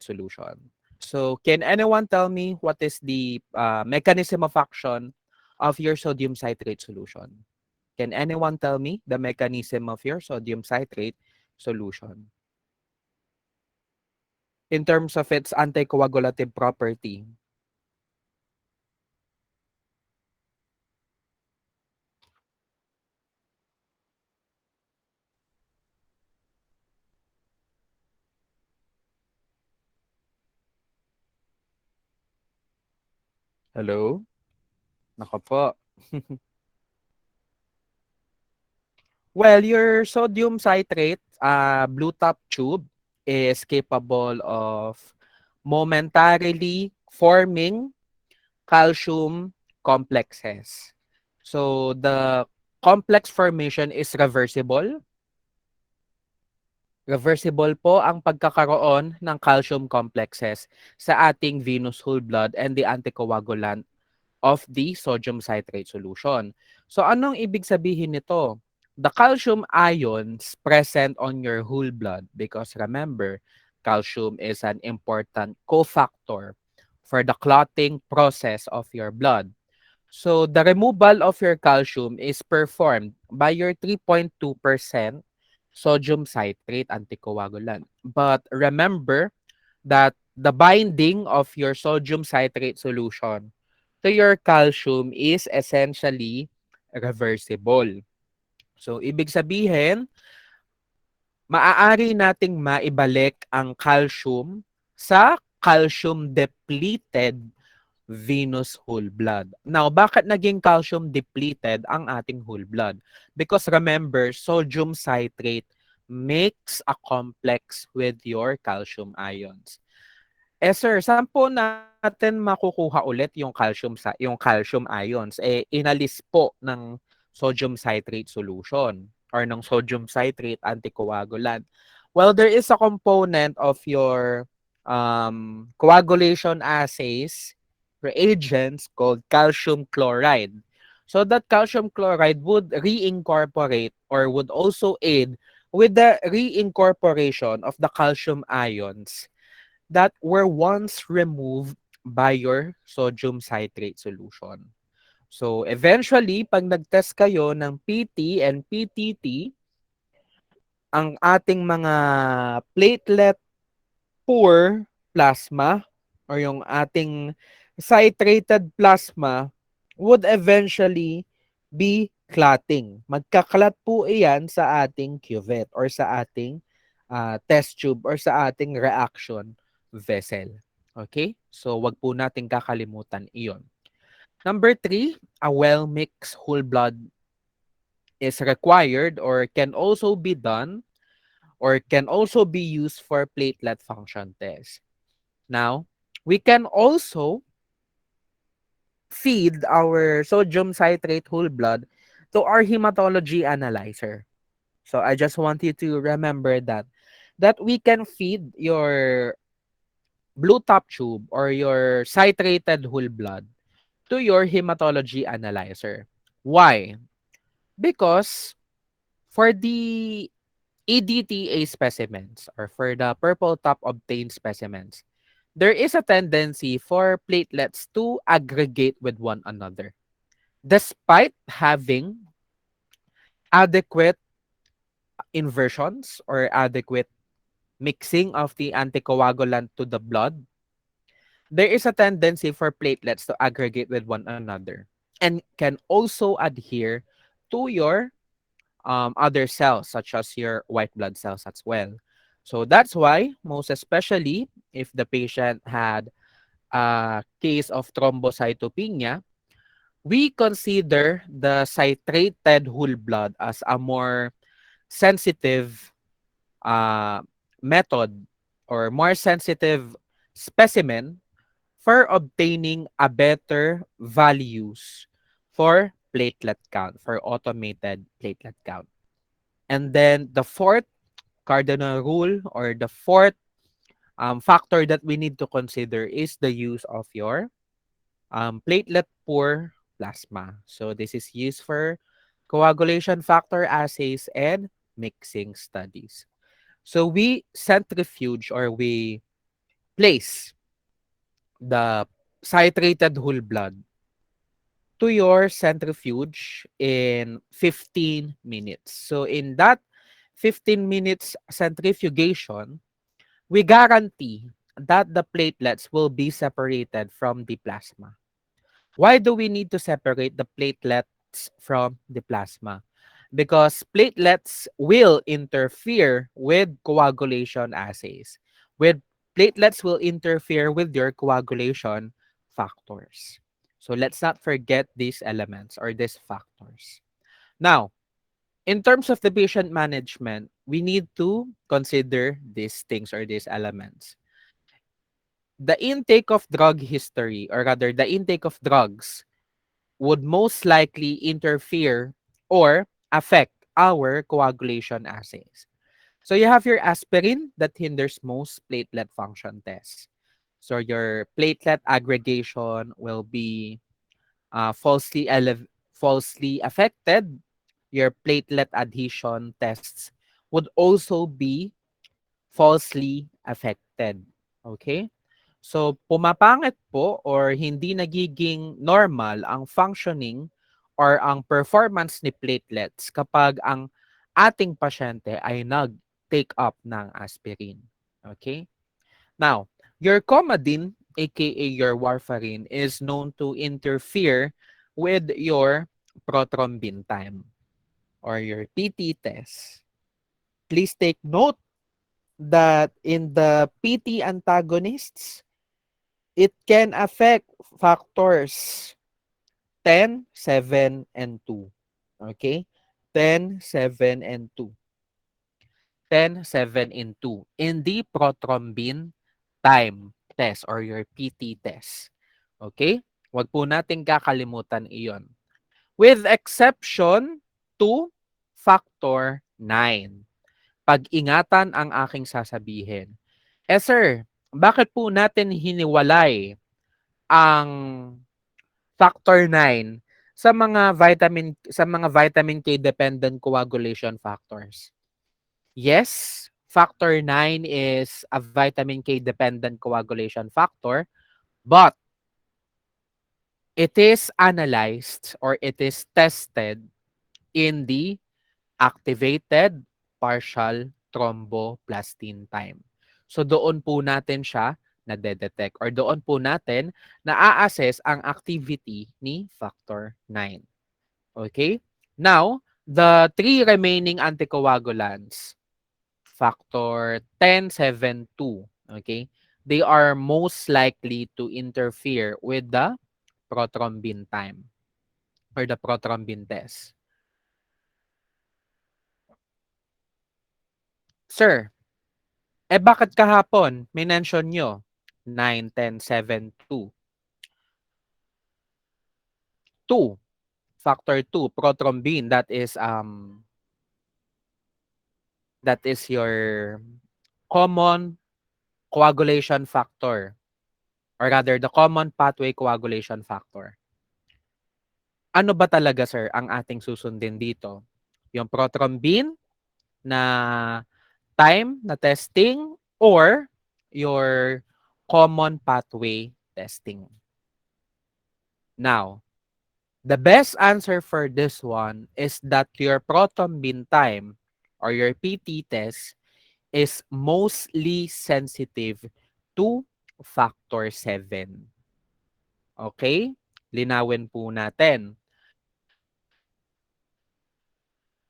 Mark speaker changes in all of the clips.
Speaker 1: citrate solution. So, can anyone tell me what is the mechanism of action of your sodium citrate solution? Can anyone tell me the mechanism of your sodium citrate solution in terms of its anticoagulative property? Hello? Nako po. Well, your sodium citrate blue top tube is capable of momentarily forming calcium complexes. So the complex formation is reversible. Reversible po ang pagkakaroon ng calcium complexes sa ating venous whole blood and the anticoagulant of the sodium citrate solution. So anong ibig sabihin nito? The calcium ions present on your whole blood, because remember, calcium is an important cofactor for the clotting process of your blood. So the removal of your calcium is performed by your 3.2% sodium citrate anticoagulant. But remember that the binding of your sodium citrate solution to your calcium is essentially reversible. So ibig sabihin, maaari nating maibalik ang calcium sa calcium depleted venous whole blood. Now, bakit naging calcium depleted ang ating whole blood? Because remember, sodium citrate makes a complex with your calcium ions. Eh sir, saan po natin makukuha ulit yung calcium ions? Eh inalis po ng sodium citrate solution or ng sodium citrate anticoagulant. Well, there is a component of your coagulation assays reagents called calcium chloride. So that calcium chloride would reincorporate or would also aid with the reincorporation of the calcium ions that were once removed by your sodium citrate solution. So eventually, pag nag-test kayo ng PT and PTT, ang ating mga platelet poor plasma or yung ating citrated plasma would eventually be clotting. Magkaklat po iyan sa ating cuvette or sa ating test tube or sa ating reaction vessel. Okay? So, wag po natin kakalimutan iyon. Number three, a well-mixed whole blood is required or can also be done or can also be used for platelet function test. Now, we can also feed our sodium citrate whole blood to our hematology analyzer. So I just want you to remember that we can feed your blue top tube or your citrated whole blood to your hematology analyzer. Why? Because for the EDTA specimens or for the purple top obtained specimens, there is a tendency for platelets to aggregate with one another. Despite having adequate inversions or adequate mixing of the anticoagulant to the blood, there is a tendency for platelets to aggregate with one another and can also adhere to your other cells, such as your white blood cells as well. So that's why, most especially if the patient had a case of thrombocytopenia, we consider the citrated whole blood as a more sensitive uh, method or more sensitive specimen for obtaining a better values for platelet count, for automated platelet count. And then the fourth cardinal rule or the fourth factor that we need to consider is the use of your platelet poor plasma. So this is used for coagulation factor assays and mixing studies. So we centrifuge or we place the citrated whole blood to your centrifuge in 15 minutes. So in that 15 minutes centrifugation, we guarantee that the platelets will be separated from the plasma. Why do we need to separate the platelets from the plasma? Because platelets will interfere with coagulation assays. With platelets will interfere with your coagulation factors. So let's not forget these elements or these factors. Now, in terms of the patient management, we need to consider these things or these elements. The intake of drug history, or rather, the intake of drugs would most likely interfere or affect our coagulation assays. So you have your aspirin that hinders most platelet function tests. So your platelet aggregation will be falsely affected. Your platelet adhesion tests would also be falsely affected. Okay? So, pumapangit po or hindi nagiging normal ang functioning or ang performance ni platelets kapag ang ating pasyente ay nag-take up ng aspirin. Okay? Now, your Coumadin, aka your warfarin, is known to interfere with your prothrombin time or your PT test. Please take note that in the PT antagonists, it can affect factors 10, 7, and 2. Okay? 10, 7, and 2. 10, 7, and 2. In the prothrombin time test or your PT test. Okay? Huwag po natin kakalimutan iyon. With exception to factor 9. Pag-ingatan ang aking sasabihin. Sir, bakit po natin hiniwalay ang factor 9 sa mga vitamin K dependent coagulation factors? Yes, factor 9 is a vitamin K dependent coagulation factor, but it is analyzed or it is tested in the activated partial thromboplastin time. So doon po natin siya nade-detect or doon po natin na-assess ang activity ni factor 9. Okay? Now, the three remaining anticoagulants, factor 10, 7, 2, okay? They are most likely to interfere with the prothrombin time or the prothrombin test. Sir, bakit kahapon minention nyo 9, 10, 7, 2? 2, factor 2, prothrombin, that is your common coagulation factor or rather the common pathway coagulation factor. Ano ba talaga sir ang ating susundin dito? Yung prothrombin na time na testing or your common pathway testing? Now, the best answer for this one is that your prothrombin time or your PT test is mostly sensitive to factor 7. Okay? Linawin po natin.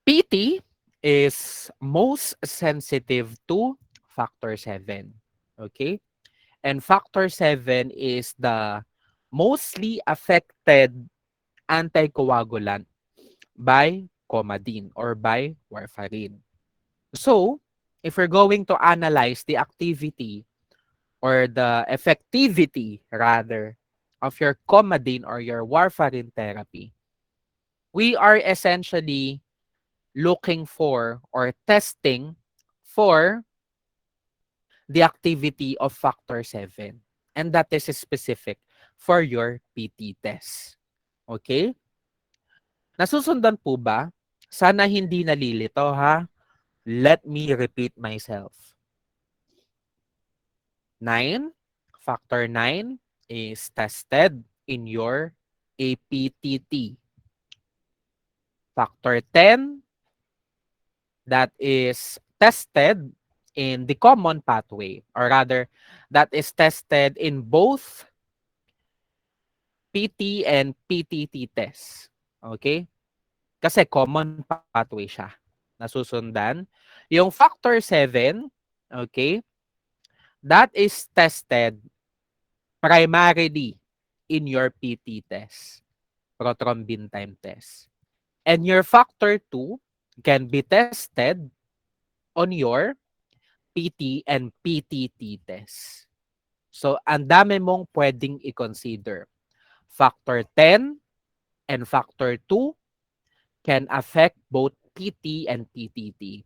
Speaker 1: PT is most sensitive to factor 7. Okay? And factor 7 is the mostly affected anticoagulant by Coumadin or by warfarin. So, if we're going to analyze the activity or the effectivity rather of your Coumadin or your warfarin therapy, we are essentially looking for or testing for the activity of factor 7. And that is specific for your PT test. Okay? Nasusundan po ba? Sana hindi nalilito ha. Let me repeat myself. 9, factor 9 is tested in your APTT. Factor 10, that is tested in the common pathway, or rather, that is tested in both PT and PTT test. Okay? Kasi common pathway siya. Nasusundan. Yung factor 7, okay, that is tested primarily in your PT test, prothrombin time test. And your factor 2 can be tested on your PT and PTT test. So, ang dami mong pwedeng i-consider. Factor 10 and factor 2 can affect both PT and PTT.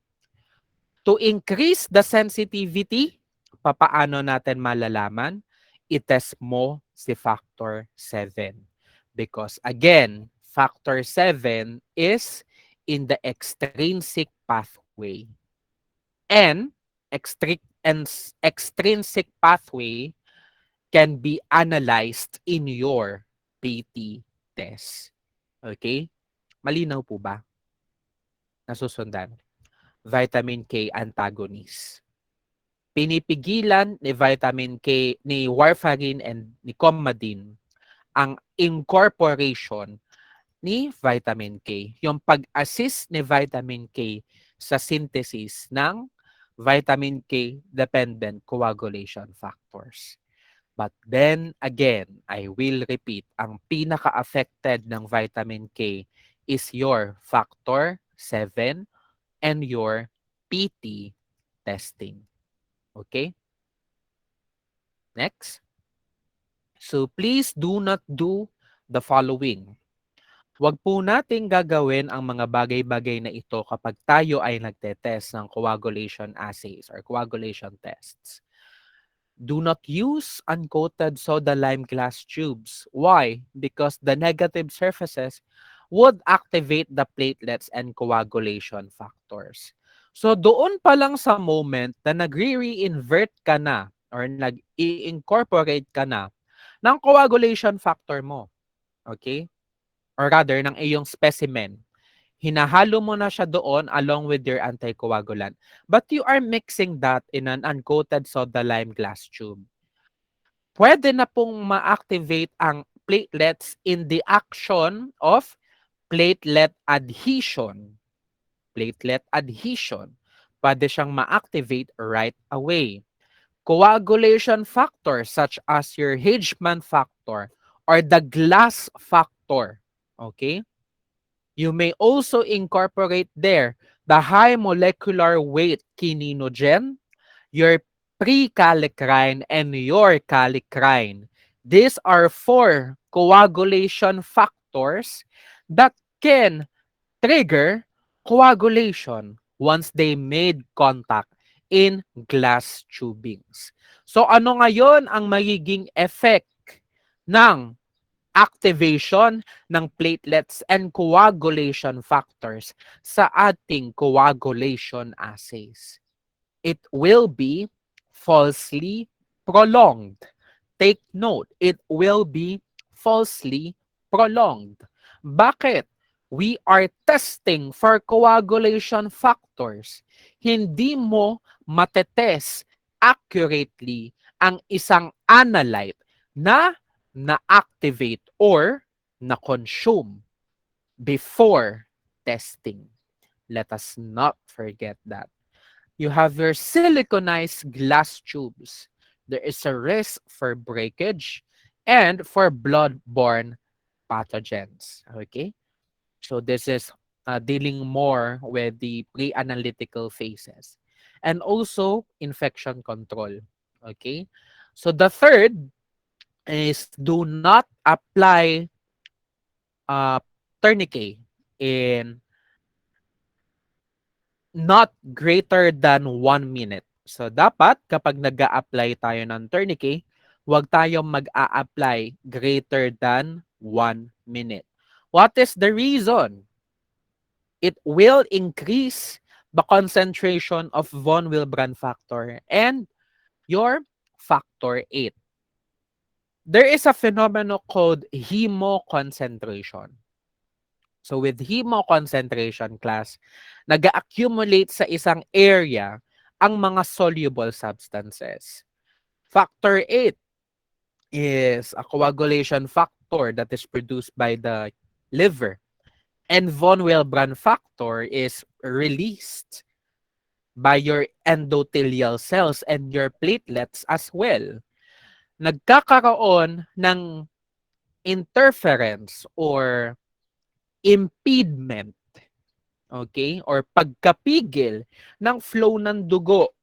Speaker 1: To increase the sensitivity, papaano natin malalaman? I-test mo si factor 7. Because again, factor 7 is in the extrinsic pathway. And extrinsic pathway can be analyzed in your PT test. Okay? Malinaw po ba? Nasusundan. Vitamin K antagonist. Pinipigilan ni vitamin K, ni warfarin and ni coumadin ang incorporation ni vitamin K. Yung pag-assist ni vitamin K sa synthesis ng vitamin K dependent coagulation factors. But then again, I will repeat, ang pinaka-affected ng vitamin K is your factor 7 and your PT testing. Okay? Next. So please do not do the following. Huwag po nating gagawin ang mga bagay-bagay na ito kapag tayo ay nagtetest ng coagulation assays or coagulation tests. Do not use uncoated soda lime glass tubes. Why? Because the negative surfaces would activate the platelets and coagulation factors. So doon pa lang sa moment na nagre-reinvert ka na or nag-i-incorporate ka na ng coagulation factor mo. Okay? Or rather, ng iyong specimen. Hinahalo mo na siya doon along with your anticoagulant. But you are mixing that in an uncoated soda lime glass tube. Pwede na pong ma-activate ang platelets in the action of platelet adhesion. Platelet adhesion. Pwede siyang ma-activate right away. Coagulation factors such as your Hedgeman factor or the glass factor. Okay? You may also incorporate there the high molecular weight kininogen, your prekallikrein, and your kallikrein. These are 4 coagulation factors that can trigger coagulation once they made contact in glass tubings. So ano ngayon ang magiging effect ng activation ng platelets and coagulation factors sa ating coagulation assays? It will be falsely prolonged. Take note, it will be falsely prolonged. Bakit? We are testing for coagulation factors. Hindi mo matetest accurately ang isang analyte na na-activate or na-consume before testing. Let us not forget that. You have your siliconized glass tubes. There is a risk for breakage and for blood-borne pathogens. Okay? So this is dealing more with the pre-analytical phases. And also infection control. Okay? So the third is do not apply tourniquet in not greater than 1 minute. So, dapat kapag nag-a-apply tayo ng tourniquet, huwag tayong mag-a-apply greater than 1 minute. What is the reason? It will increase the concentration of von Willebrand factor and your factor 8. There is a phenomenon called hemoconcentration. So with hemoconcentration class, nag-accumulate sa isang area ang mga soluble substances. Factor 8 is a coagulation factor that is produced by the liver. And von Willebrand factor is released by your endothelial cells and your platelets as well. Nagkakaroon ng interference or impediment, okay, or pagkapigil ng flow ng dugo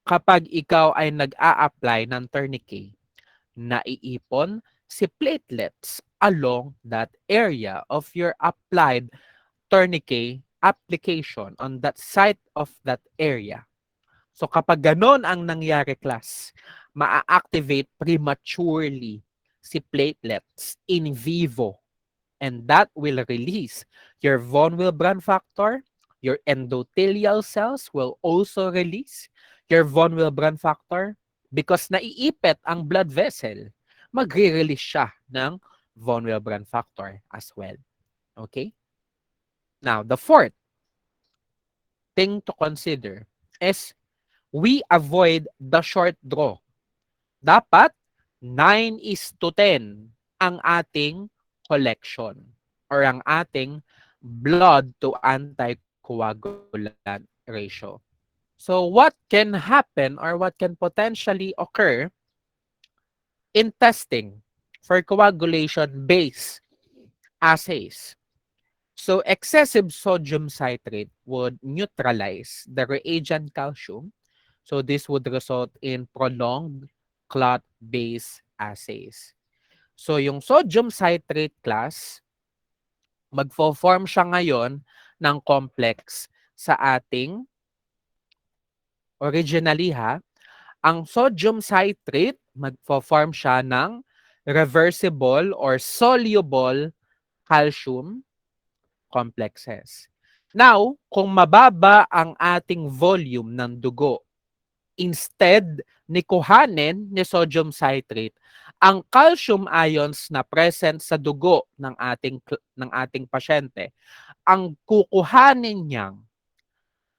Speaker 1: kapag ikaw ay nag-a-apply ng tourniquet. Naiipon si platelets along that area of your applied tourniquet application on that site of that area. So kapag ganon ang nangyari, class, maa-activate prematurely si platelets in vivo, and that will release your von Willebrand factor. Your endothelial cells will also release your von Willebrand factor because naiipit ang blood vessel. Magre-release siya ng von Willebrand factor as well. Okay? Now, the fourth thing to consider is we avoid the short draw. Dapat 9:10 ang ating collection or ang ating blood to anticoagulant ratio. So what can happen or what can potentially occur in testing for coagulation-based assays? So excessive sodium citrate would neutralize the reagent calcium. So this would result in prolonged clot-based assays. So yung sodium citrate class, magfo-form siya ngayon ng complex sa ating originally ang sodium citrate magfo-form siya ng reversible or soluble calcium complexes. Now, kung mababa ang ating volume ng dugo, instead ni kuhanin ni sodium citrate ang calcium ions na present sa dugo ng ating pasyente, ang kukuhanin niyang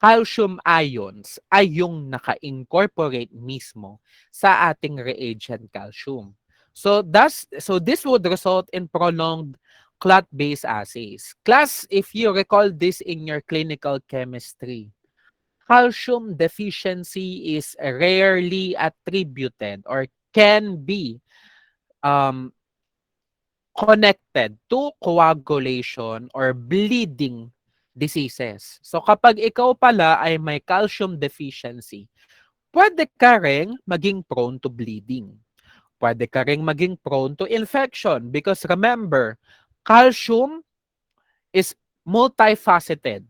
Speaker 1: calcium ions ay yung naka-incorporate mismo sa ating reagent calcium. So this would result in prolonged clot-based assays. Class, if you recall this in your clinical chemistry, calcium deficiency is rarely attributed or can be um, connected to coagulation or bleeding diseases. So kapag ikaw pala ay may calcium deficiency, pwede ka ring maging prone to bleeding. Pwede ka ring maging prone to infection because remember, calcium is multifaceted.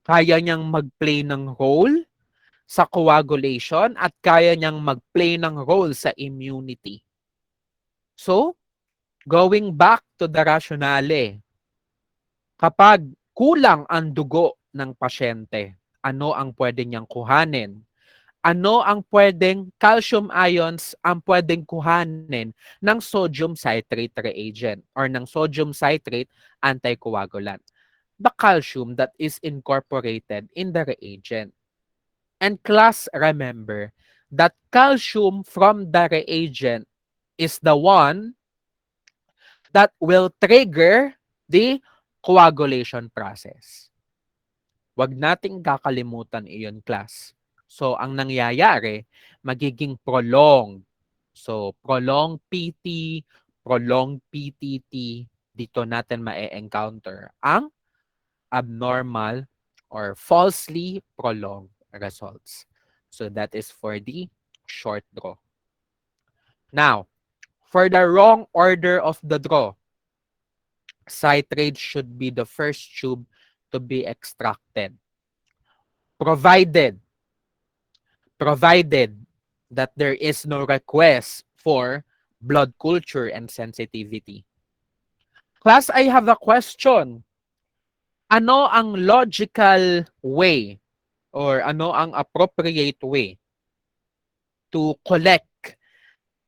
Speaker 1: Kaya niyang mag-play ng role sa coagulation at kaya niyang mag-play ng role sa immunity. So, going back to the rationale, kapag kulang ang dugo ng pasyente, ano ang pwede niyang kuhanin? Ano ang pwedeng calcium ions ang pwedeng kuhanin ng sodium citrate reagent or ng sodium citrate anticoagulant? The calcium that is incorporated in the reagent. And class, remember that calcium from the reagent is the one that will trigger the coagulation process. Huwag nating kakalimutan iyon, class. So, ang nangyayari, magiging prolonged. So, prolonged PT, prolonged PTT, dito natin ma-encounter ang abnormal or falsely prolonged results. So, that is for the short draw. Now, for the wrong order of the draw, citrate should be the first tube to be extracted. Provided that there is no request for blood culture and sensitivity. Class, I have a question. Ano ang logical way or ano ang appropriate way to collect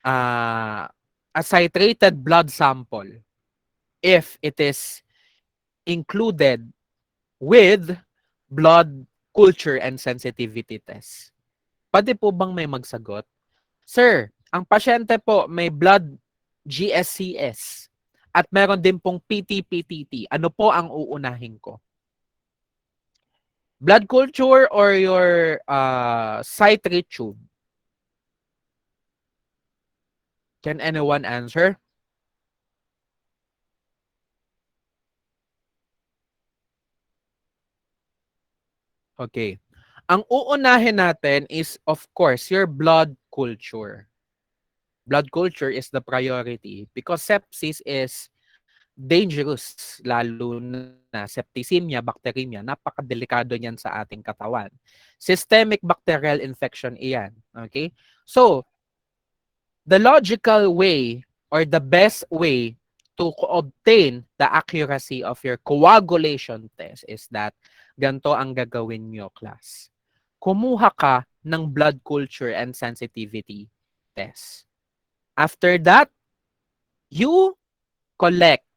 Speaker 1: uh, a citrated blood sample if it is included with blood culture and sensitivity test. Pwede po bang may magsagot? Sir, ang pasyente po may blood GSCS at meron din pong PT-PTT. Ano po ang uunahin ko? Blood culture or your citrate tube? Can anyone answer? Okay. Ang uunahin natin is, of course, your blood culture. Blood culture is the priority because sepsis is dangerous, lalo na septicemia, bacteremia, napakadelikado niyan sa ating katawan. Systemic bacterial infection iyan. Okay? So, the logical way or the best way to obtain the accuracy of your coagulation test is that ganito ang gagawin nyo, class. Kumuha ka ng blood culture and sensitivity test. After that, you collect.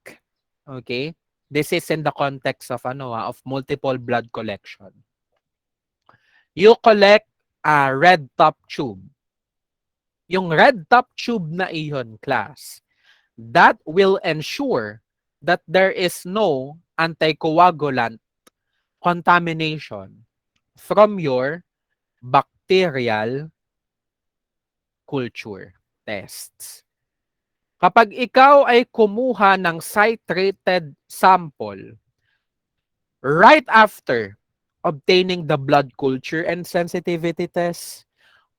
Speaker 1: Okay? This is in the context of of multiple blood collection. You collect a red top tube. Yung red top tube na iyon, class, that will ensure that there is no anticoagulant contamination from your bacterial culture tests. Kapag ikaw ay kumuha ng citrated sample right after obtaining the blood culture and sensitivity test,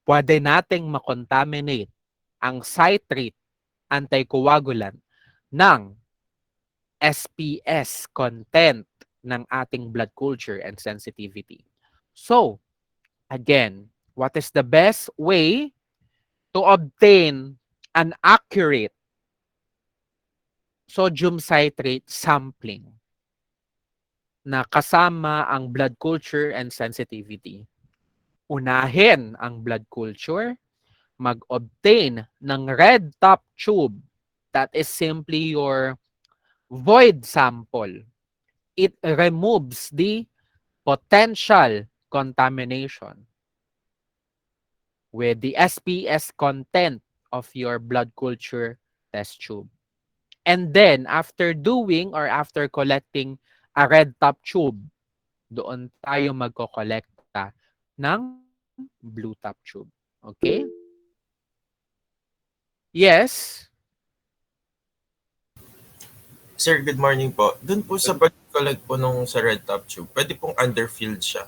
Speaker 1: pwede nating makontaminate ang citrate anticoagulant ng SPS content ng ating blood culture and sensitivity. So, again, what is the best way to obtain an accurate sodium citrate sampling na kasama ang blood culture and sensitivity? Unahin ang blood culture, mag-obtain ng red top tube. That is simply your void sample. It removes the potential contamination with the SPS content of your blood culture test tube. And then, after doing or after collecting a red top tube, doon tayo magkokolekta ng blue top tube. Okay? Yes.
Speaker 2: Sir, good morning po. Doon po sa pag-collect po nung sa red top tube, pwede pong underfilled siya.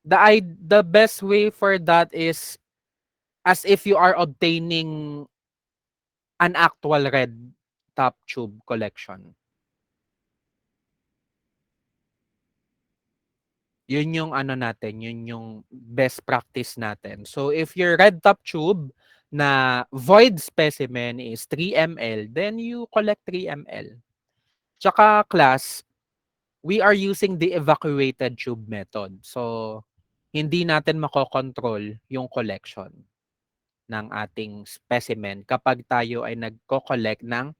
Speaker 1: The best way for that is as if you are obtaining an actual red top tube collection. Yun yung natin, yun yung best practice natin. So if your red top tube na void specimen is 3 ml, then you collect 3 ml. Tsaka class, we are using the evacuated tube method. So hindi natin makokontrol yung collection ng ating specimen kapag tayo ay nagko-collect ng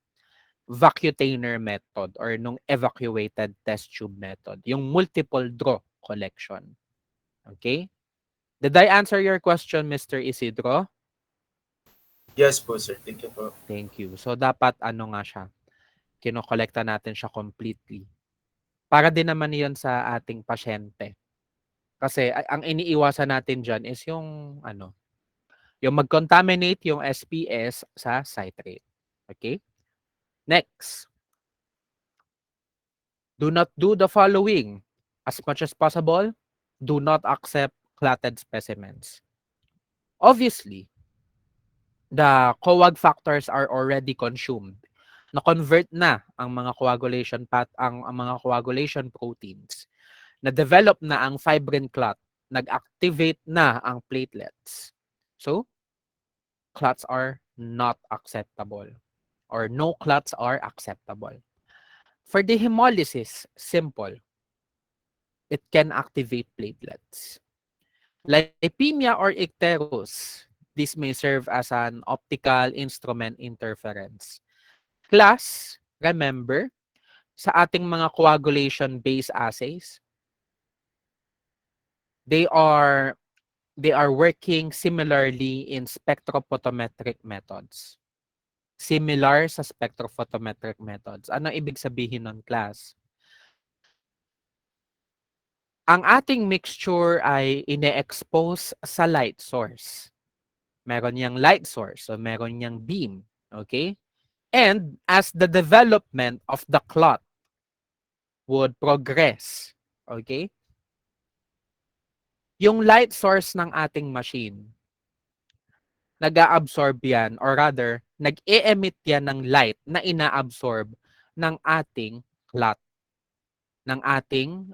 Speaker 1: vacutainer method or nung evacuated test tube method, yung multiple draw collection. Okay? Did I answer your question, Mr. Isidro?
Speaker 2: Yes po, sir. Thank you po.
Speaker 1: Thank you. So, dapat nga siya, kinokolekta natin siya completely. Para din naman yun sa ating pasyente. Kasi ang iniiwasan natin dyan is yung mag-contaminate yung SPS sa citrate. Okay? Next. Do not do the following. As much as possible, do not accept clotted specimens. Obviously, the coag factors are already consumed. Na-convert na ang mga coagulation ang mga coagulation proteins. Na-develop na ang fibrin clot. Nag-activate na ang platelets. So, clots are not acceptable or no clots are acceptable. For the hemolysis, simple. It can activate platelets. Lipemia or icterus, This may serve as an optical instrument interference. Class, remember, sa ating mga coagulation-based assays, they are they are working similarly in spectrophotometric methods. Similar sa spectrophotometric methods. Ano ibig sabihin nun, class? Ang ating mixture ay ine-expose sa light source. Meron niyang light source, so meron niyang beam. Okay? And as the development of the clot would progress, okay, yung light source ng ating machine, nag-a-absorb yan, or rather, nag-e-emit yan ng light na ina-absorb ng ating clot, ng ating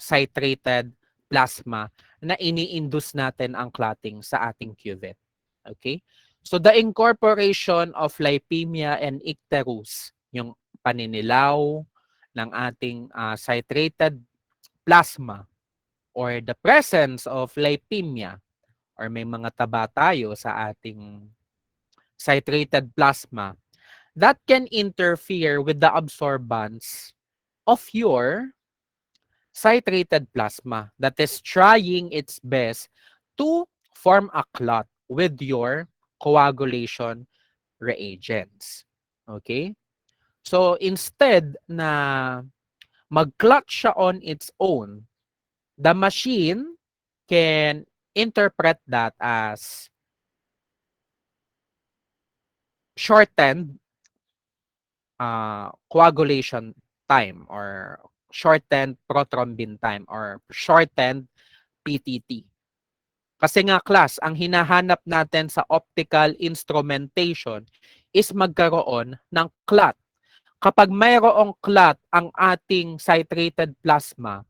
Speaker 1: citrated plasma na ini-induce natin ang clotting sa ating cuvette. Okay? So the incorporation of lipemia and icterus, yung paninilaw ng ating citrated plasma or the presence of lipemia or may mga taba tayo sa ating citrated plasma that can interfere with the absorbance of your citrated plasma that is trying its best to form a clot with your coagulation reagents. Okay? So instead na mag-clot siya on its own, the machine can interpret that as shortened coagulation time or shortened prothrombin time or shortened PTT. Kasi nga class, ang hinahanap natin sa optical instrumentation is magkaroon ng clot. Kapag mayroong clot ang ating citrated plasma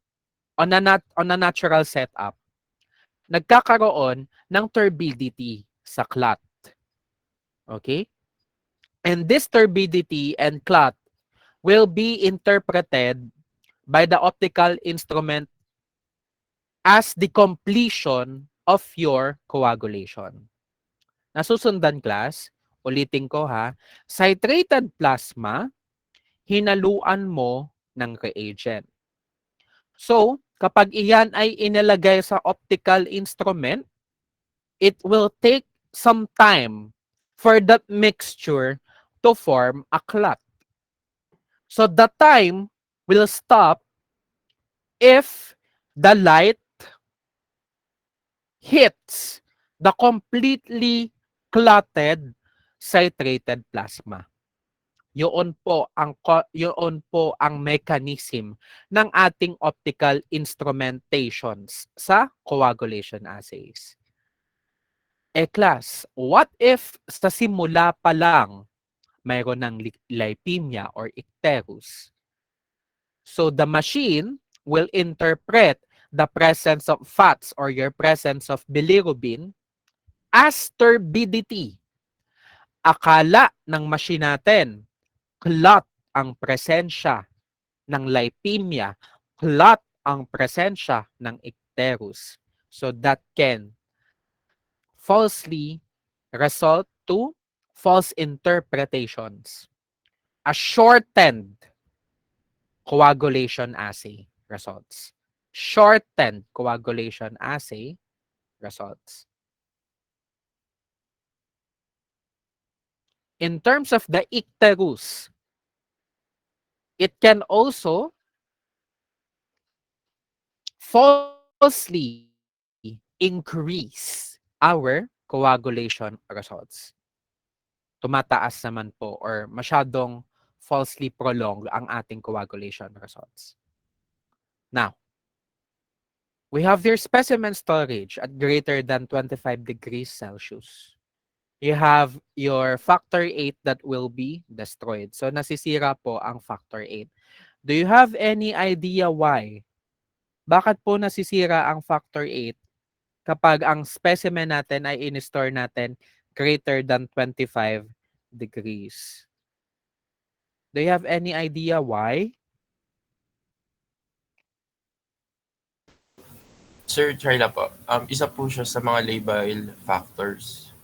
Speaker 1: on a natural setup, nagkakaroon ng turbidity sa clot. Okay? And this turbidity and clot will be interpreted by the optical instrument as the completion of your coagulation. Nasusundan class, ulitin ko ha, citrated plasma, hinaluan mo ng reagent. So, kapag iyan ay inilagay sa optical instrument, it will take some time for that mixture to form a clot. So, the time will stop if the light hits the completely clotted citrated plasma. Yun po ang mechanism ng ating optical instrumentations sa coagulation assays. Class, what if sa simula pa lang mayroon ng lipemia or icterus? So the machine will interpret the presence of fats or your presence of bilirubin as turbidity. Akala ng machine natin, clot ang presensya ng lipemia, clot ang presensya ng icterus. So that can falsely result to false interpretations. A shortened coagulation assay results. Shortened coagulation assay results. In terms of the icterus, it can also falsely increase our coagulation results. Tumataas naman po or masyadong falsely prolong ang ating coagulation results. Now, we have your specimen storage at greater than 25 degrees Celsius. You have your factor 8 that will be destroyed. So, nasisira po ang factor 8. Do you have any idea why? Bakit po nasisira ang factor 8 kapag ang specimen natin ay in-store natin greater than 25 degrees? Do you have any idea why?
Speaker 2: Sir, try lang po. Isa po siya sa mga labile factors.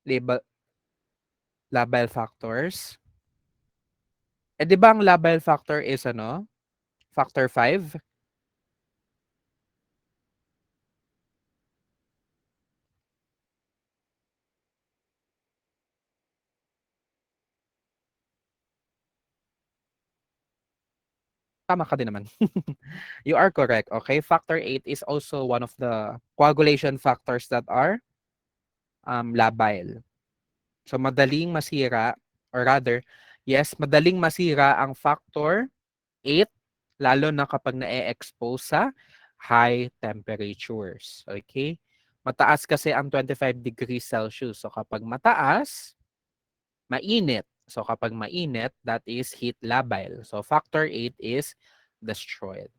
Speaker 1: Label labile factors. Eh, 'di ba ang labile factor is ano, factor 5? Tama ka din naman. You are correct, okay? Factor 8 is also one of the coagulation factors that are labile. So madaling masira or rather, yes, madaling masira ang factor 8 lalo na kapag na-e-expose sa high temperatures. Okay? Mataas kasi ang 25 degrees Celsius. So kapag mataas, mainit. So kapag mainit, that is heat labile. So factor 8 is destroyed.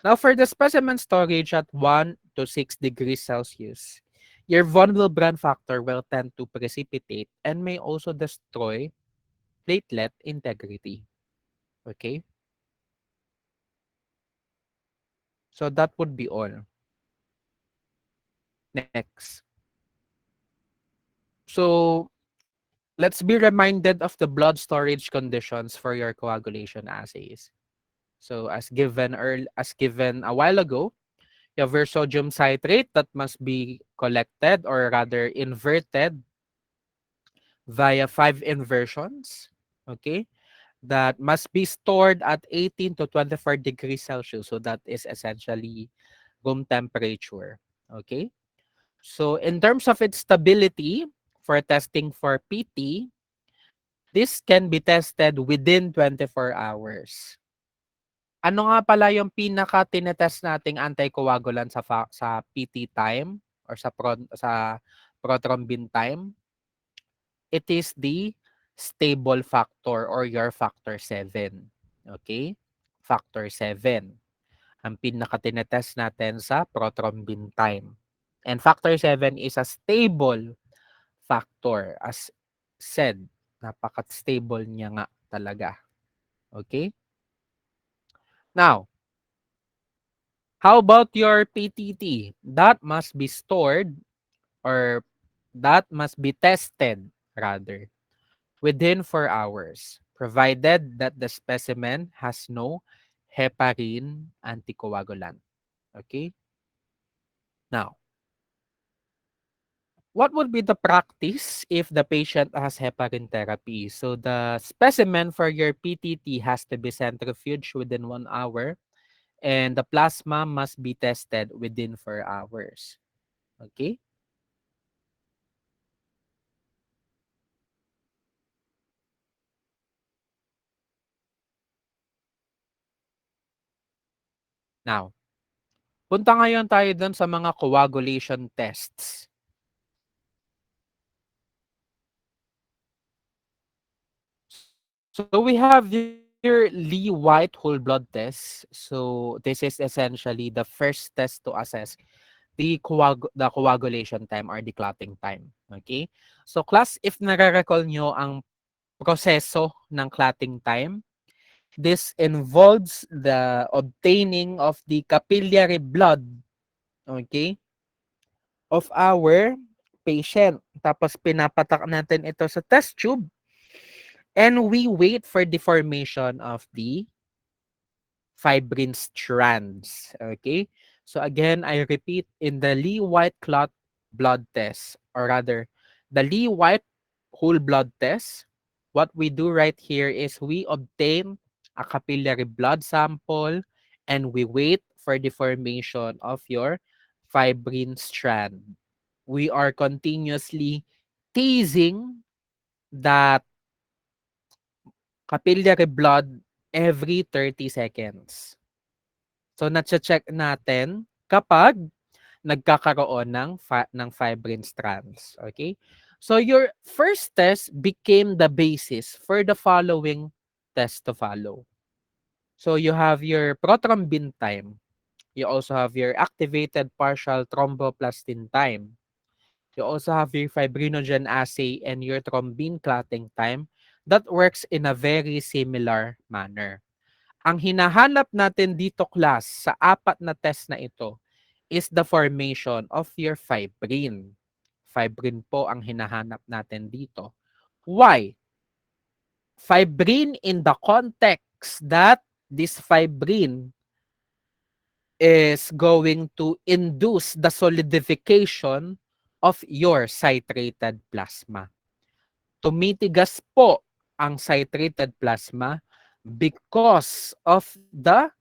Speaker 1: Now for the specimen storage at 1 to 6 degrees Celsius, your von Willebrand factor will tend to precipitate and may also destroy platelet integrity. Okay? So that would be all. Next. So let's be reminded of the blood storage conditions for your coagulation assays. So as given a while ago, you have your sodium citrate that must be collected or rather inverted via 5 inversions. Okay? That must be stored at 18 to 24 degrees Celsius. So that is essentially room temperature. Okay? So in terms of its stability for testing for PT, this can be tested within 24 hours. Ano nga pala yung pinaka tinetest nating anticoagulant sa PT time or sa prothrombin time? It is the stable factor or your factor 7. Okay? Factor 7. Ang pinaka tinetest natin sa prothrombin time. And factor 7 is a stable factor as said. Napaka-stable niya nga talaga. Okay? Now, how about your PTT? That must be stored or that must be tested rather within 4 hours provided that the specimen has no heparin anticoagulant. Okay? Now, what would be the practice if the patient has heparin therapy? So the specimen for your PTT has to be centrifuged within 1 hour and the plasma must be tested within 4 hours. Okay? Now, punta ngayon tayo dun sa mga coagulation tests. So we have your Lee White whole blood test. So this is essentially the first test to assess the coagulation time or the clotting time. Okay? So class, if nare-recall nyo ang proseso ng clotting time, this involves the obtaining of the capillary blood, okay, of our patient. Tapos pinapatak natin ito sa test tube and we wait for the formation of the fibrin strands. Okay? So again, I repeat, in the Lee White clot blood test, or rather, the Lee White whole blood test, what we do right here is we obtain a capillary blood sample and we wait for the formation of your fibrin strand. We are continuously teasing that capillary blood every 30 seconds. So nache-check natin kapag nagkakaroon ng fibrin strands, okay? So your first test became the basis for the following test to follow. So you have your prothrombin time. You also have your activated partial thromboplastin time. You also have your fibrinogen assay and your thrombin clotting time that works in a very similar manner. Ang hinahanap natin dito class sa apat na test na ito is the formation of your fibrin. fibrin po ang hinahanap natin dito. Why? Fibrin in the context that this fibrin is going to induce the solidification of your citrated plasma. Tumitigas po ang citrated plasma because of the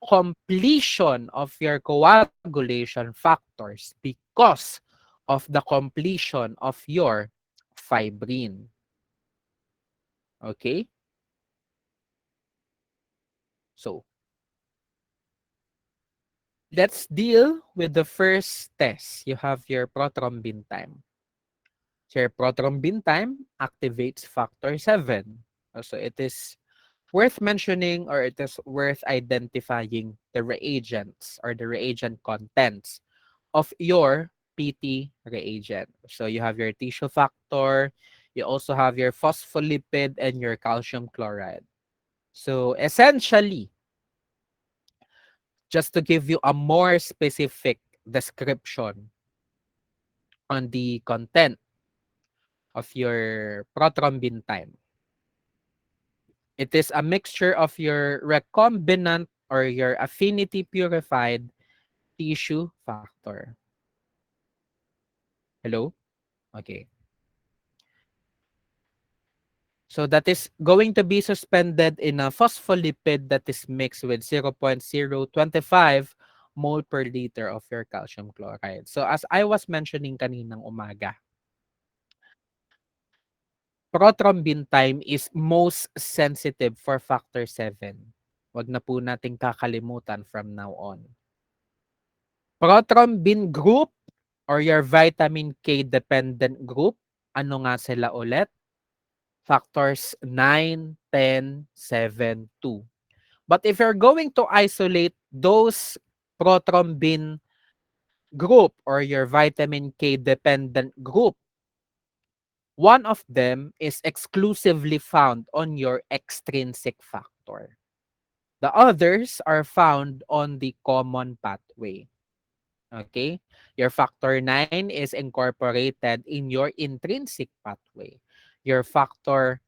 Speaker 1: completion of your coagulation factors, because of the completion of your fibrin. Okay? So, let's deal with the first test. You have your prothrombin time. So, your prothrombin time activates factor 7. So, it is worth mentioning, or it is worth identifying the reagents or the reagent contents of your PT reagent. So you have your tissue factor, you also have your phospholipid and your calcium chloride. So essentially, just to give you a more specific description on the content of your prothrombin time, it is a mixture of your recombinant or your affinity purified tissue factor. Hello? Okay. So that is going to be suspended in a phospholipid that is mixed with 0.025 mole per liter of your calcium chloride. So as I was mentioning kaninang umaga, prothrombin time is most sensitive for factor 7. Wag na po nating kakalimutan from now on. Prothrombin group or your vitamin K dependent group, ano nga sila ulit? Factors 9, 10, 7, 2. But if you're going to isolate those prothrombin group or your vitamin K dependent group, one of them is exclusively found on your extrinsic factor. The others are found on the common pathway. Okay? Your factor 9 is incorporated in your intrinsic pathway. Your factor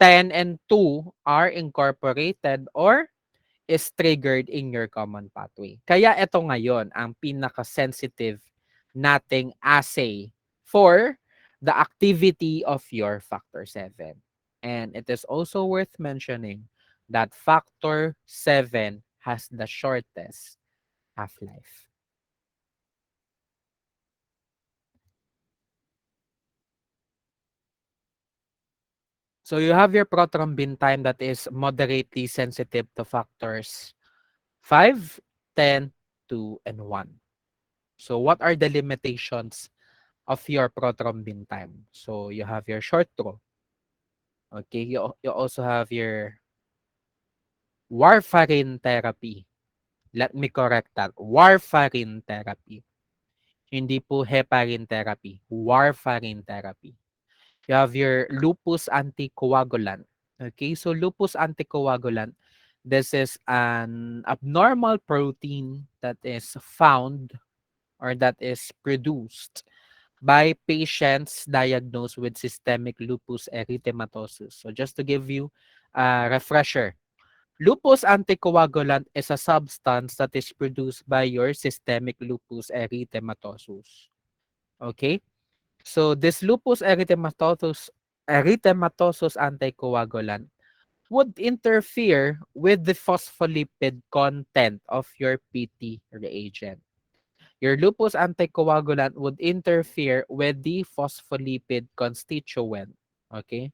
Speaker 1: 10 and 2 are incorporated or is triggered in your common pathway. Kaya ito ngayon ang pinaka-sensitive nating assay for the activity of your factor 7. And it is also worth mentioning that factor 7 has the shortest half-life. So you have your prothrombin time that is moderately sensitive to factors 5, 10, 2, and 1. So what are the limitations of your prothrombin time? So you have your short throw. Okay, you also have your warfarin therapy. Let me correct that. Warfarin therapy. Hindi po heparin therapy. Warfarin therapy. You have your lupus anticoagulant. Okay, so lupus anticoagulant, this is an abnormal protein that is found or that is produced by patients diagnosed with systemic lupus erythematosus. So just to give you a refresher, lupus anticoagulant is a substance that is produced by your systemic lupus erythematosus. Okay? So this lupus erythematosus anticoagulant would interfere with the phospholipid content of your PT reagent. Your lupus anticoagulant would interfere with the phospholipid constituent, okay,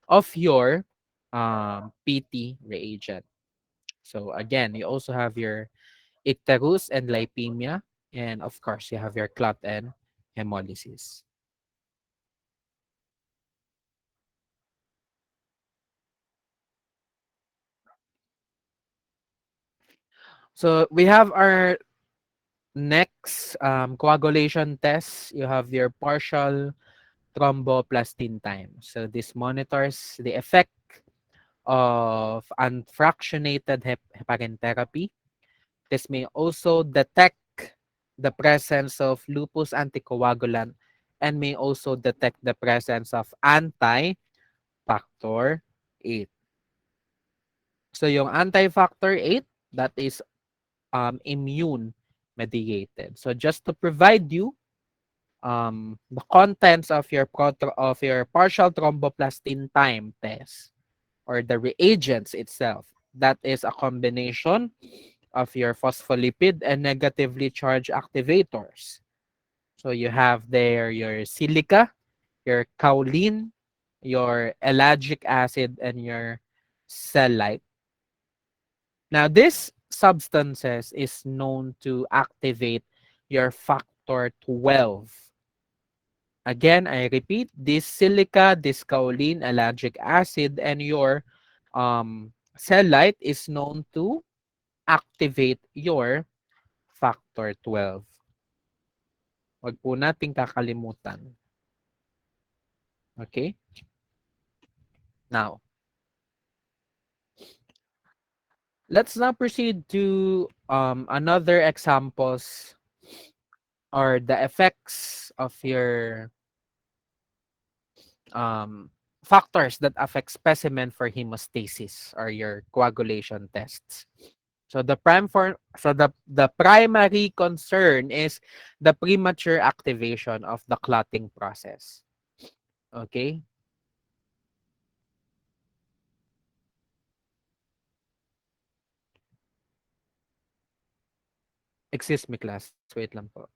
Speaker 1: of your PT reagent. So again, you also have your icterus and lipemia, and of course, you have your clot and hemolysis. So we have our next coagulation test. You have your partial thromboplastin time. So this monitors the effect of unfractionated heparin therapy. This may also detect the presence of lupus anticoagulant, and may also detect the presence of anti-factor 8. So yung anti-factor 8, that is immune mediated. So just to provide you the contents of your partial thromboplastin time test or the reagents itself, that is a combination of your phospholipid and negatively charged activators. So you have there your silica, your kaolin, your ellagic acid, and your cellite. Now, these substances is known to activate your factor 12. Again, I repeat, this silica, this kaolin, ellagic acid, and your cellite is known to activate your factor 12. Huwag po nating kakalimutan. Okay? Now, let's now proceed to another examples or the effects of your um, factors that affect specimen for hemostasis or your coagulation tests. So the primary concern is the premature activation of the clotting process. Okay? Excuse me class, wait lang po.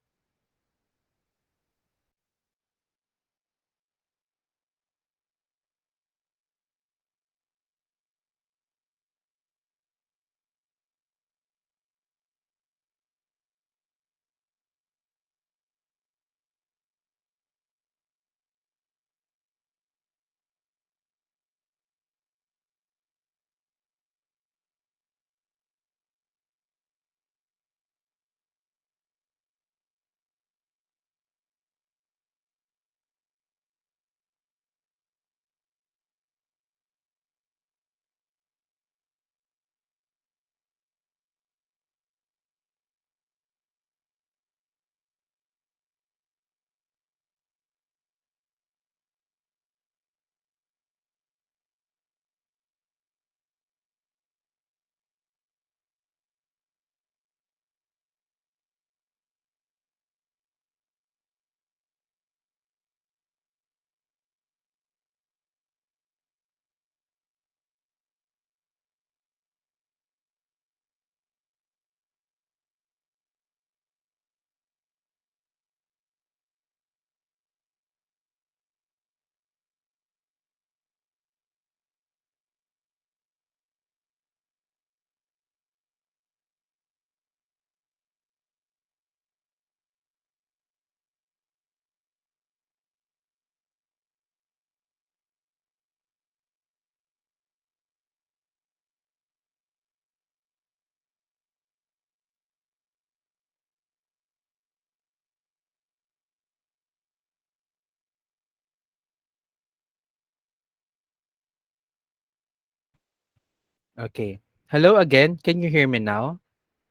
Speaker 1: Okay. Hello again. Can you hear me now?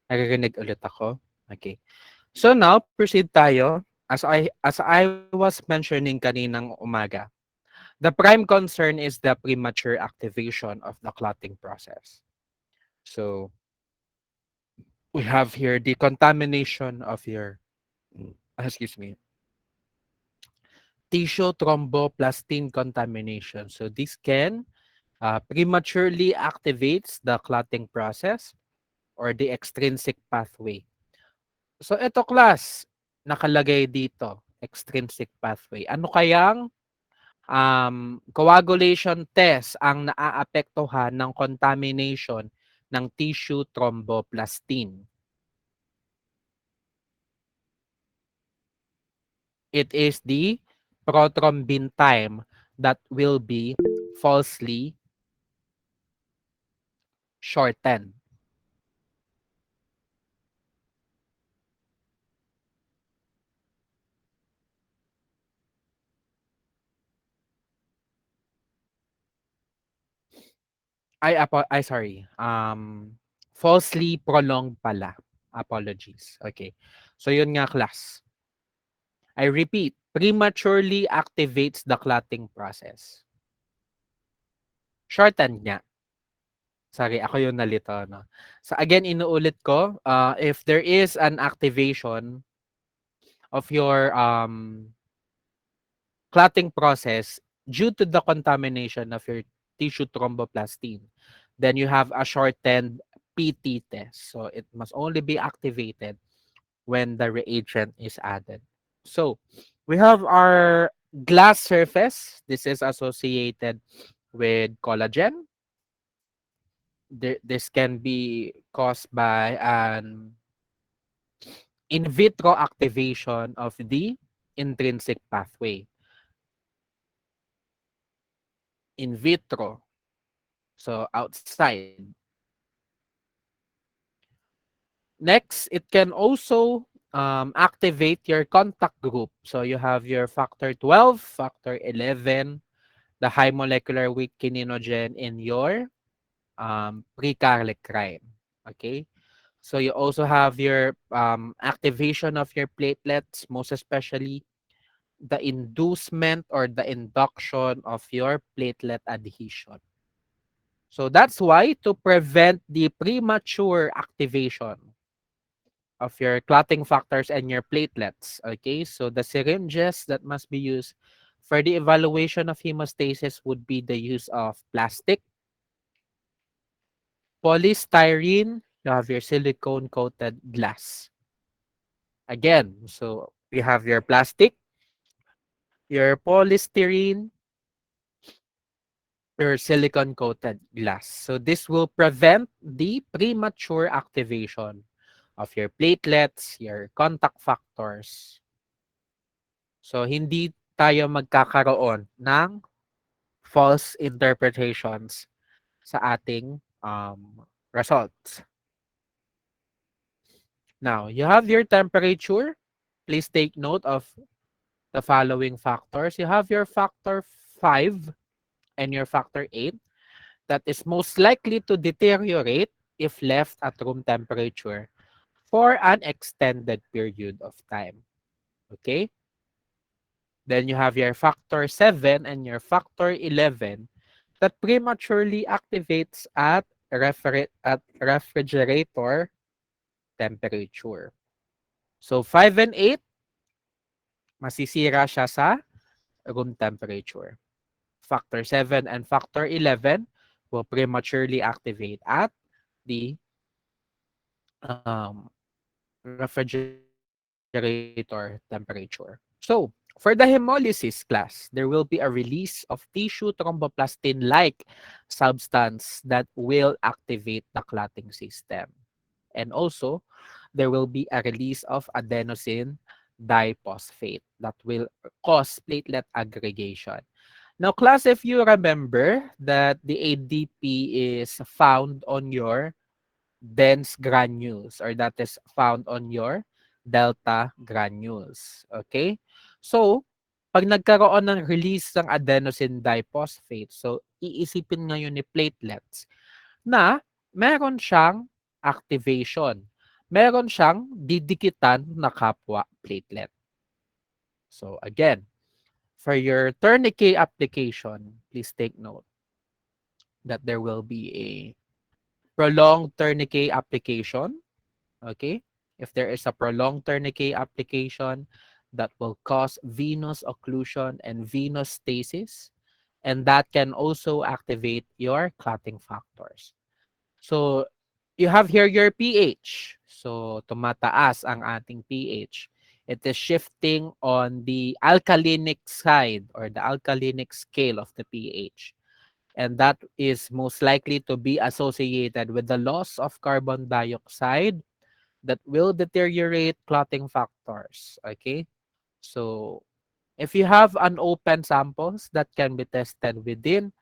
Speaker 1: Naririnig ulit ako. Okay. So now, proceed tayo. As I was mentioning kaninang umaga, the prime concern is the premature activation of the clotting process. So we have here the contamination of your excuse me, tissue thromboplastin contamination. So this can prematurely activates the clotting process or the extrinsic pathway. So ito class, nakalagay dito, extrinsic pathway. Ano kayang coagulation test ang naaapektuhan ng contamination ng tissue thromboplastin? It is the prothrombin time that will be falsely shortened. I sorry. Falsely prolonged pala. Apologies. Okay. So yun nga class. I repeat, prematurely activates the clotting process. Shortened nga. Sorry, ako yung nalito, no? So again, inuulit ko, if there is an activation of your clotting process due to the contamination of your tissue thromboplastin, then you have a shortened PT test. So it must only be activated when the reagent is added. So we have our glass surface. This is associated with collagen. This can be caused by an in vitro activation of the intrinsic pathway. In vitro, so outside. Next, it can also activate your contact group. So you have your factor 12, factor 11, the high molecular weight kininogen in your prekallikrein. Okay? So you also have your activation of your platelets, most especially the inducement or the induction of your platelet adhesion. So that's why to prevent the premature activation of your clotting factors and your platelets. Okay, so the syringes that must be used for the evaluation of hemostasis would be the use of plastic, polystyrene, you have your silicone coated glass. Again, so you have your plastic, your polystyrene, your silicone coated glass. So this will prevent the premature activation of your platelets, your contact factors. So hindi tayo magkakaroon ng false interpretations sa ating results. Now, you have your temperature. Please take note of the following factors. You have your factor 5 and your factor 8 that is most likely to deteriorate if left at room temperature for an extended period of time. Okay? Then you have your factor 7 and your factor 11 that prematurely activates at refrigerator temperature. So 5 and 8 masisira siya sa room temperature. Factor 7 and factor 11 will prematurely activate at the refrigerator temperature. So, for the hemolysis class, there will be a release of tissue thromboplastin-like substance that will activate the clotting system. And also, there will be a release of adenosine diphosphate that will cause platelet aggregation. Now, class, if you remember that the ADP is found on your dense granules or that is found on your delta granules. Okay? So, pag nagkaroon ng release ng adenosine diphosphate, so iisipin ngayon ni platelets na meron siyang activation. Meron siyang didikitan na kapwa platelet. So again, for your tourniquet application, please take note that there will be a prolonged tourniquet application. Okay? If there is a prolonged tourniquet application, that will cause venous occlusion and venous stasis, and that can also activate your clotting factors. So, you have here your pH. So, tumataas ang ating pH. It is shifting on the alkalinic side or the alkalinic scale of the pH. And that is most likely to be associated with the loss of carbon dioxide that will deteriorate clotting factors. Okay? So, if you have unopened samples, that can be tested within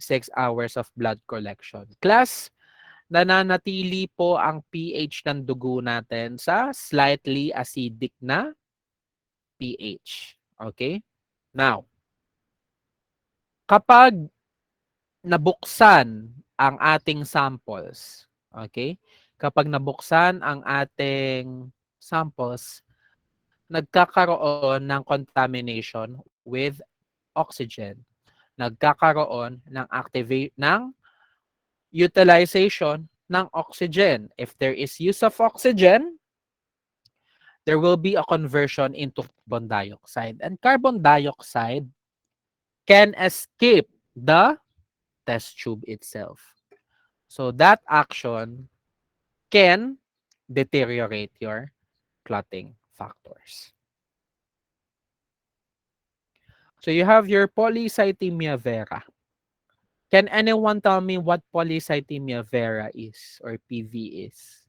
Speaker 1: 6 hours of blood collection. Class, nananatili po ang pH ng dugo natin sa slightly acidic na pH. Okay? Now, kapag nabuksan ang ating samples, okay? Kapag nabuksan ang ating samples nagkakaroon ng contamination with oxygen. Nagkakaroon ng utilization ng oxygen. If there is use of oxygen, there will be a conversion into carbon dioxide. And carbon dioxide can escape the test tube itself. So that action can deteriorate your clotting factors. So you have your polycythemia vera. Can anyone tell me what polycythemia vera is or PV is?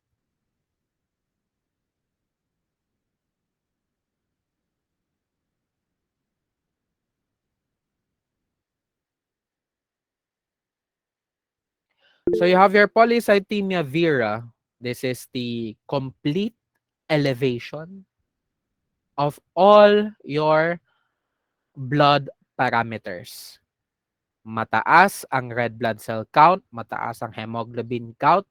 Speaker 1: So you have your polycythemia vera. This is the complete elevation of all your blood parameters. Mataas ang red blood cell count, mataas ang hemoglobin count,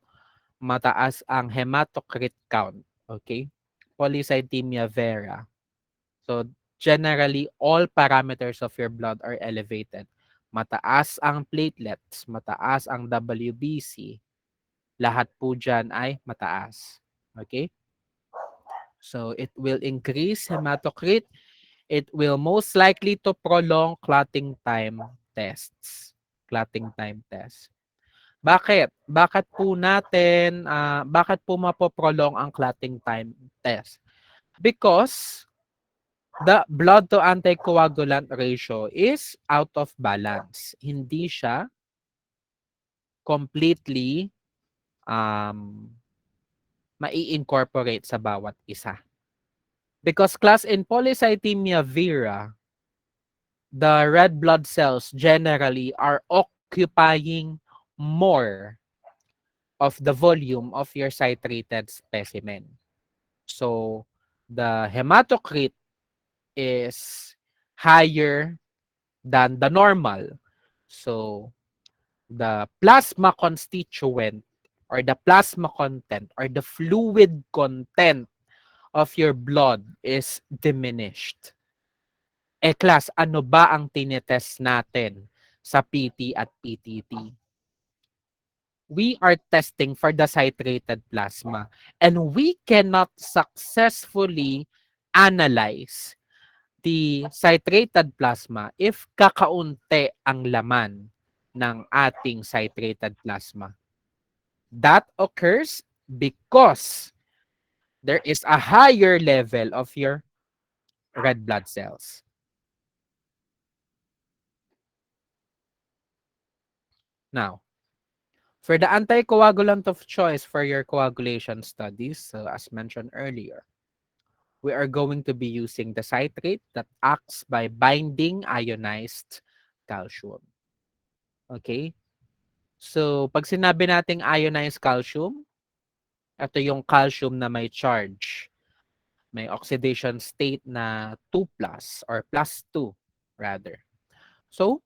Speaker 1: mataas ang hematocrit count. Okay? Polycythemia vera. So, generally, all parameters of your blood are elevated. Mataas ang platelets, mataas ang WBC, lahat po dyan ay mataas. Okay? So, it will increase hematocrit. It will most likely to prolong clotting time tests. Clotting time tests. Bakit? Bakit po mapoprolong ang clotting time test? Because the blood to anticoagulant ratio is out of balance. Hindi siya completely um, mai-incorporate sa bawat isa. Because class in polycythemia vera, the red blood cells generally are occupying more of the volume of your citrated specimen. So, the hematocrit is higher than the normal. So, the plasma constituent or the plasma content or the fluid content of your blood is diminished. Class, ano ba ang tinetest natin sa PT at PTT? We are testing for the citrated plasma and we cannot successfully analyze the citrated plasma if kakaunti ang laman ng ating citrated plasma. That occurs because there is a higher level of your red blood cells. Now, for the anticoagulant of choice for your coagulation studies, so as mentioned earlier, we are going to be using the citrate that acts by binding ionized calcium. Okay? So, pag sinabi nating ionized calcium, ito yung calcium na may charge. May oxidation state na 2 plus or plus 2 rather. So,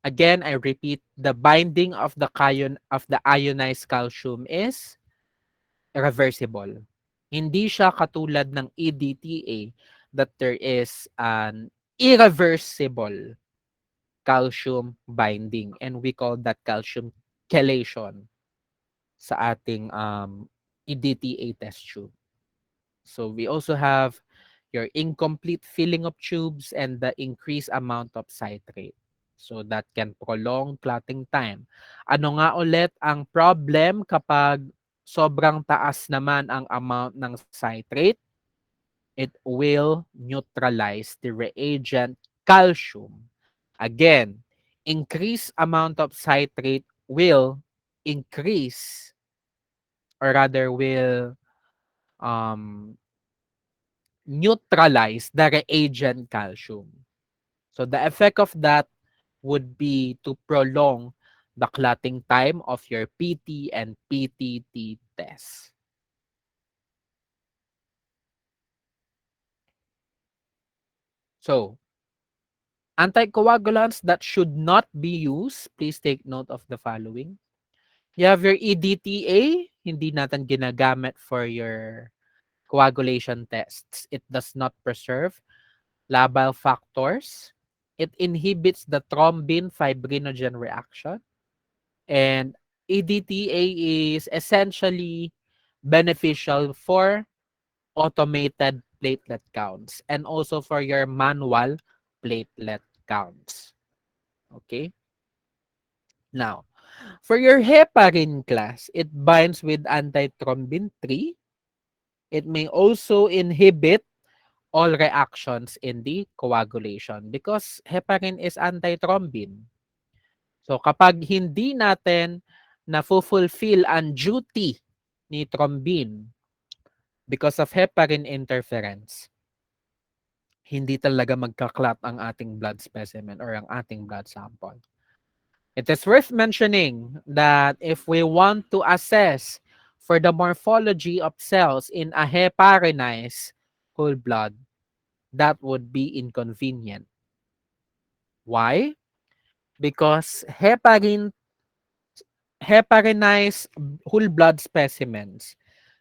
Speaker 1: again, I repeat, the binding of the ionized calcium is reversible. Hindi siya katulad ng EDTA that there is an irreversible calcium binding and we call that calcium chelation sa ating EDTA test tube. So we also have your incomplete filling of tubes and the increased amount of citrate. So that can prolong clotting time. Ano nga ulit ang problem kapag sobrang taas naman ang amount ng citrate? It will neutralize the reagent calcium. Again, increased amount of citrate will increase or rather will um, neutralize the reagent calcium. So the effect of that would be to prolong the clotting time of your PT and PTT tests. So, anticoagulants that should not be used, please take note of the following. You have your EDTA, hindi natin ginagamit for your coagulation tests. It does not preserve labile factors. It inhibits the thrombin fibrinogen reaction. And EDTA is essentially beneficial for automated platelet counts and also for your manual platelet counts. Okay? Now, for your heparin class, it binds with antithrombin 3. It may also inhibit all reactions in the coagulation because heparin is antithrombin. So kapag hindi natin na-fulfill ang duty ni thrombin because of heparin interference, hindi talaga magka-clot ang ating blood specimen or ang ating blood sample. It is worth mentioning that if we want to assess for the morphology of cells in a heparinized whole blood, that would be inconvenient. Why? Because heparinized whole blood specimens,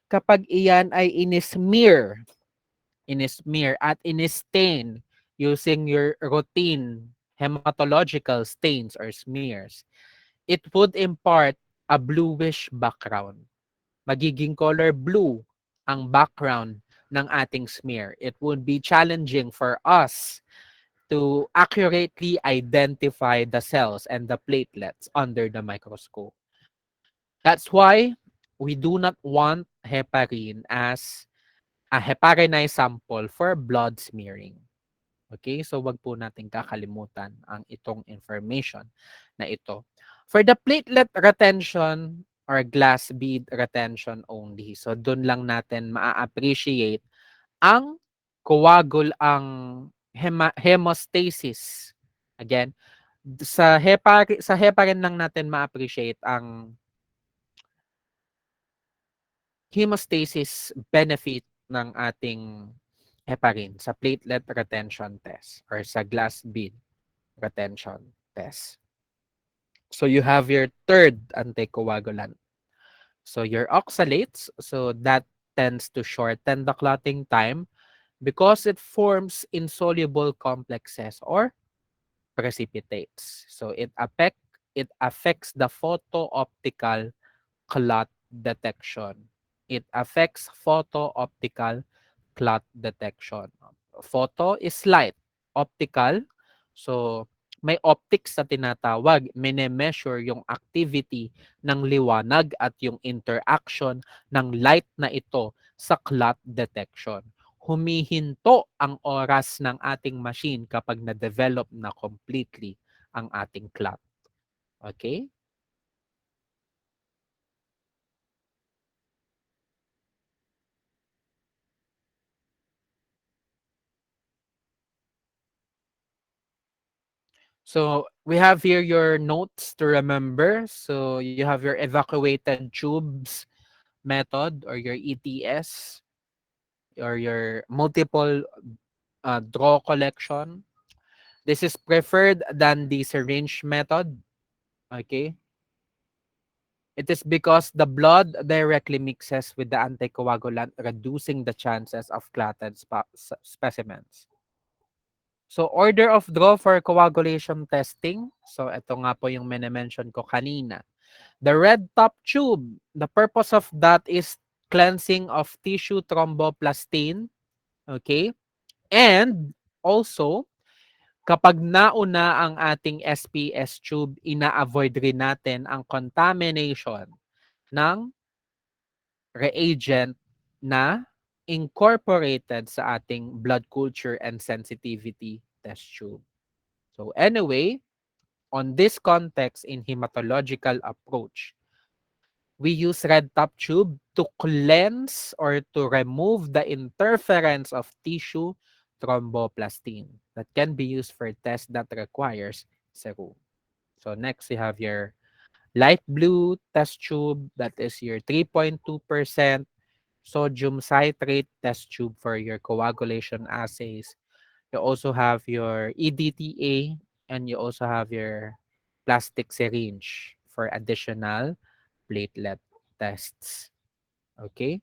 Speaker 1: kapag iyan ay inismear at inistain using your routine hematological stains or smears, it would impart a bluish background. Magiging color blue ang background ng ating smear. It would be challenging for us to accurately identify the cells and the platelets under the microscope. That's why we do not want heparin as a heparinized sample for blood smearing. Okay? So wag po nating kakalimutan ang itong information na ito. For the platelet retention or glass bead retention only. So doon lang natin maa-appreciate ang ang hemostasis. Again, sa heparin lang natin ma-appreciate ang hemostasis benefit ng ating heparin sa platelet retention test or sa glass bead retention test. So you have your third anticoagulant. So your oxalates, so that tends to shorten the clotting time because it forms insoluble complexes or precipitates. So it affects the photo-optical clot detection. It affects photo-optical clot detection. Photo is light, optical. So may optics na tinatawag, mine-measure yung activity ng liwanag at yung interaction ng light na ito sa clot detection. Humihinto ang oras ng ating machine kapag na-develop na completely ang ating clot. Okay? So we have here your notes to remember. So you have your evacuated tubes method or your ETS or your multiple draw collection. This is preferred than the syringe method. Okay. It is because the blood directly mixes with the anticoagulant, reducing the chances of clotted specimens. So order of draw for coagulation testing. So ito nga po yung mene-mention ko kanina. The red top tube, the purpose of that is cleansing of tissue thromboplastin. Okay? And also, kapag nauna ang ating SPS tube, ina-avoid rin natin ang contamination ng reagent na incorporated sa ating blood culture and sensitivity test tube. So anyway, on this context in hematological approach, we use red top tube to cleanse or to remove the interference of tissue thromboplastin that can be used for test that requires serum. So next you have your light blue test tube, that is your 3.2% sodium citrate test tube for your coagulation assays. You also have your EDTA and you also have your plastic syringe for additional platelet tests. Okay?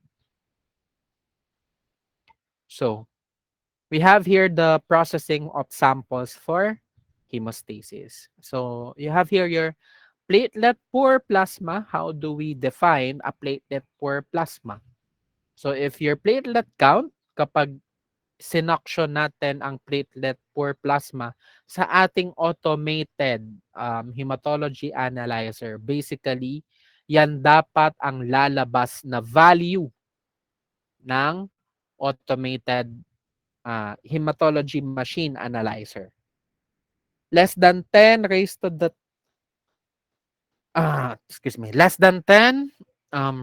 Speaker 1: So, we have here the processing of samples for hemostasis. So, you have here your platelet poor plasma. How do we define a platelet poor plasma? So, if your platelet count, kapag sinuction natin ang platelet poor plasma sa ating automated hematology analyzer, basically, yan dapat ang lalabas na value ng automated hematology machine analyzer. Less than 10 raised to the less than 10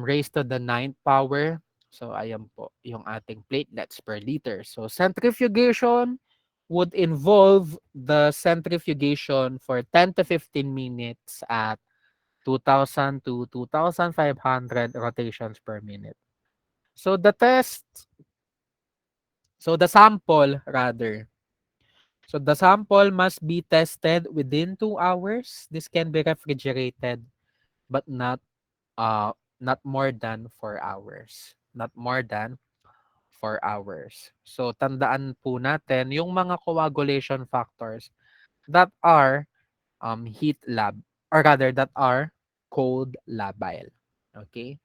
Speaker 1: raised to the ninth power. So ayan po yung ating platelets per liter. So centrifugation would involve the centrifugation for 10 to 15 minutes at 2,000 to 2,500 rotations per minute. So the sample rather. So the sample must be tested within 2 hours. This can be refrigerated but not more than 4 hours. Not more than 4 hours. So tandaan po natin yung mga coagulation factors that are heat lab or rather that are cold labile. Okay?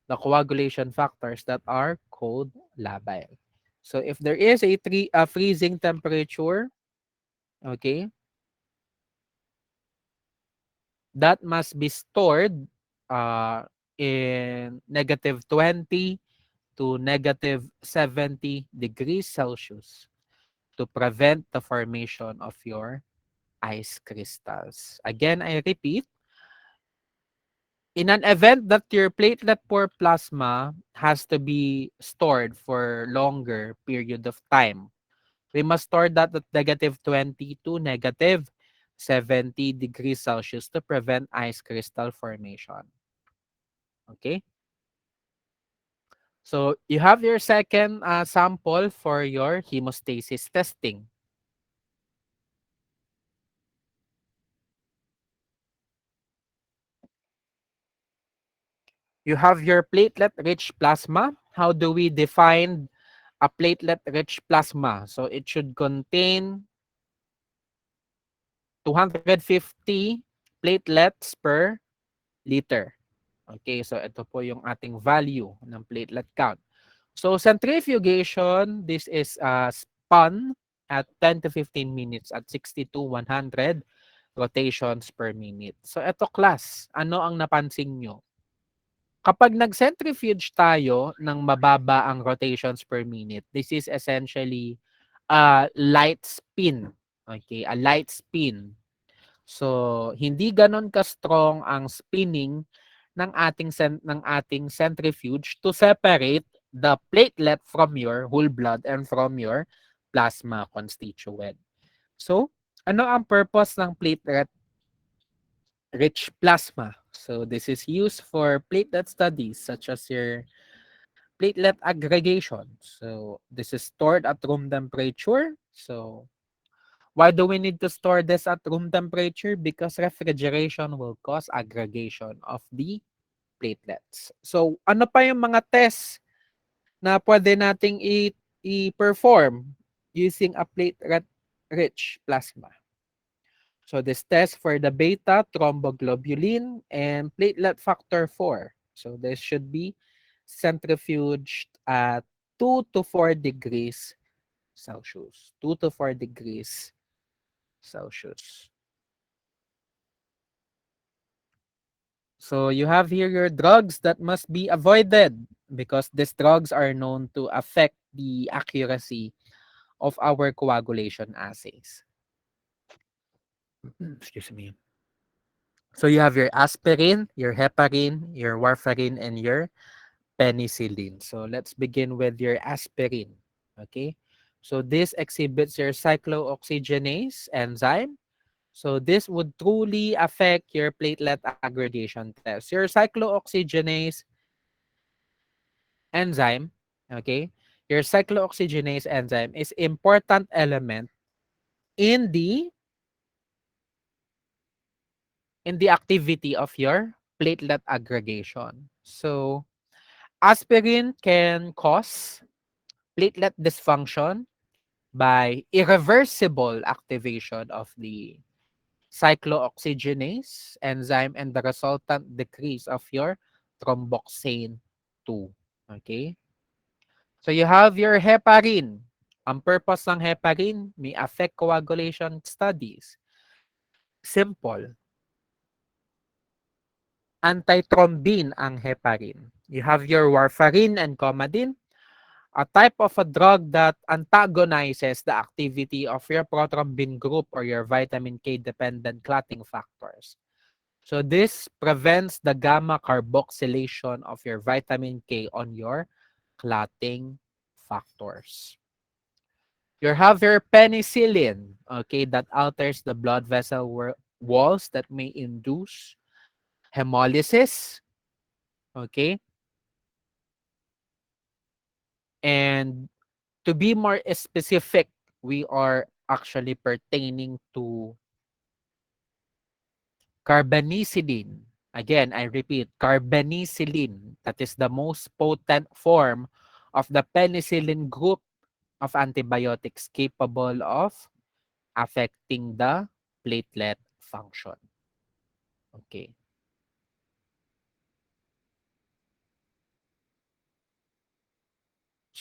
Speaker 1: The coagulation factors that are cold labile. So if there is a freezing temperature, okay, that must be stored uh, in -20 to -70 degrees Celsius to prevent the formation of your ice crystals. Again, I repeat, in an event that your platelet poor plasma has to be stored for longer period of time, we must store that at -20 to -70 degrees Celsius to prevent ice crystal formation. Okay? So you have your second sample for your hemostasis testing. You have your platelet-rich plasma. How do we define a platelet-rich plasma? So it should contain 250 platelets per liter. Okay, so ito po yung ating value ng platelet count. So centrifugation, this is spun at 10 to 15 minutes at 60 to 100 rotations per minute. So ito class, ano ang napansin nyo? Kapag nag-centrifuge tayo ng mababa ang rotations per minute, this is essentially a light spin. Okay, a light spin. So, hindi ganon ka-strong ang spinning ng ating centrifuge to separate the platelet from your whole blood and from your plasma constituent. So, ano ang purpose ng platelet-rich plasma? So, this is used for platelet studies such as your platelet aggregation. So, this is stored at room temperature. So, why do we need to store this at room temperature? Because refrigeration will cause aggregation of the platelets. So, ano pa yung mga tests na pwede nating i-perform using a platelet-rich plasma? So, this test for the beta thromboglobulin and platelet factor 4. So, this should be centrifuged at 2 to 4 degrees Celsius. 2 to 4 degrees Celsius. So you have here your drugs that must be avoided because these drugs are known to affect the accuracy of our coagulation assays. Excuse me. So you have your aspirin, your heparin, your warfarin, and your penicillin. So let's begin with your aspirin. Okay. So this exhibits your cyclooxygenase enzyme. So this would truly affect your platelet aggregation test. Your cyclooxygenase enzyme, okay? Your cyclooxygenase enzyme is important element in the activity of your platelet aggregation. So aspirin can cause platelet dysfunction by irreversible activation of the cyclooxygenase enzyme and the resultant decrease of your thromboxane 2. Okay? So you have your heparin. Ang purpose ng heparin may affect coagulation studies. Simple. Antithrombin ang heparin. You have your warfarin and coumadin, a type of a drug that antagonizes the activity of your prothrombin group or your vitamin K dependent clotting factors. So this prevents the gamma carboxylation of your vitamin K on your clotting factors. You have your penicillin, okay, that alters the blood vessel walls that may induce hemolysis, okay? And to be more specific, we are actually pertaining to carbanicillin. Again, I repeat, carbanicillin. That is the most potent form of the penicillin group of antibiotics capable of affecting the platelet function. Okay.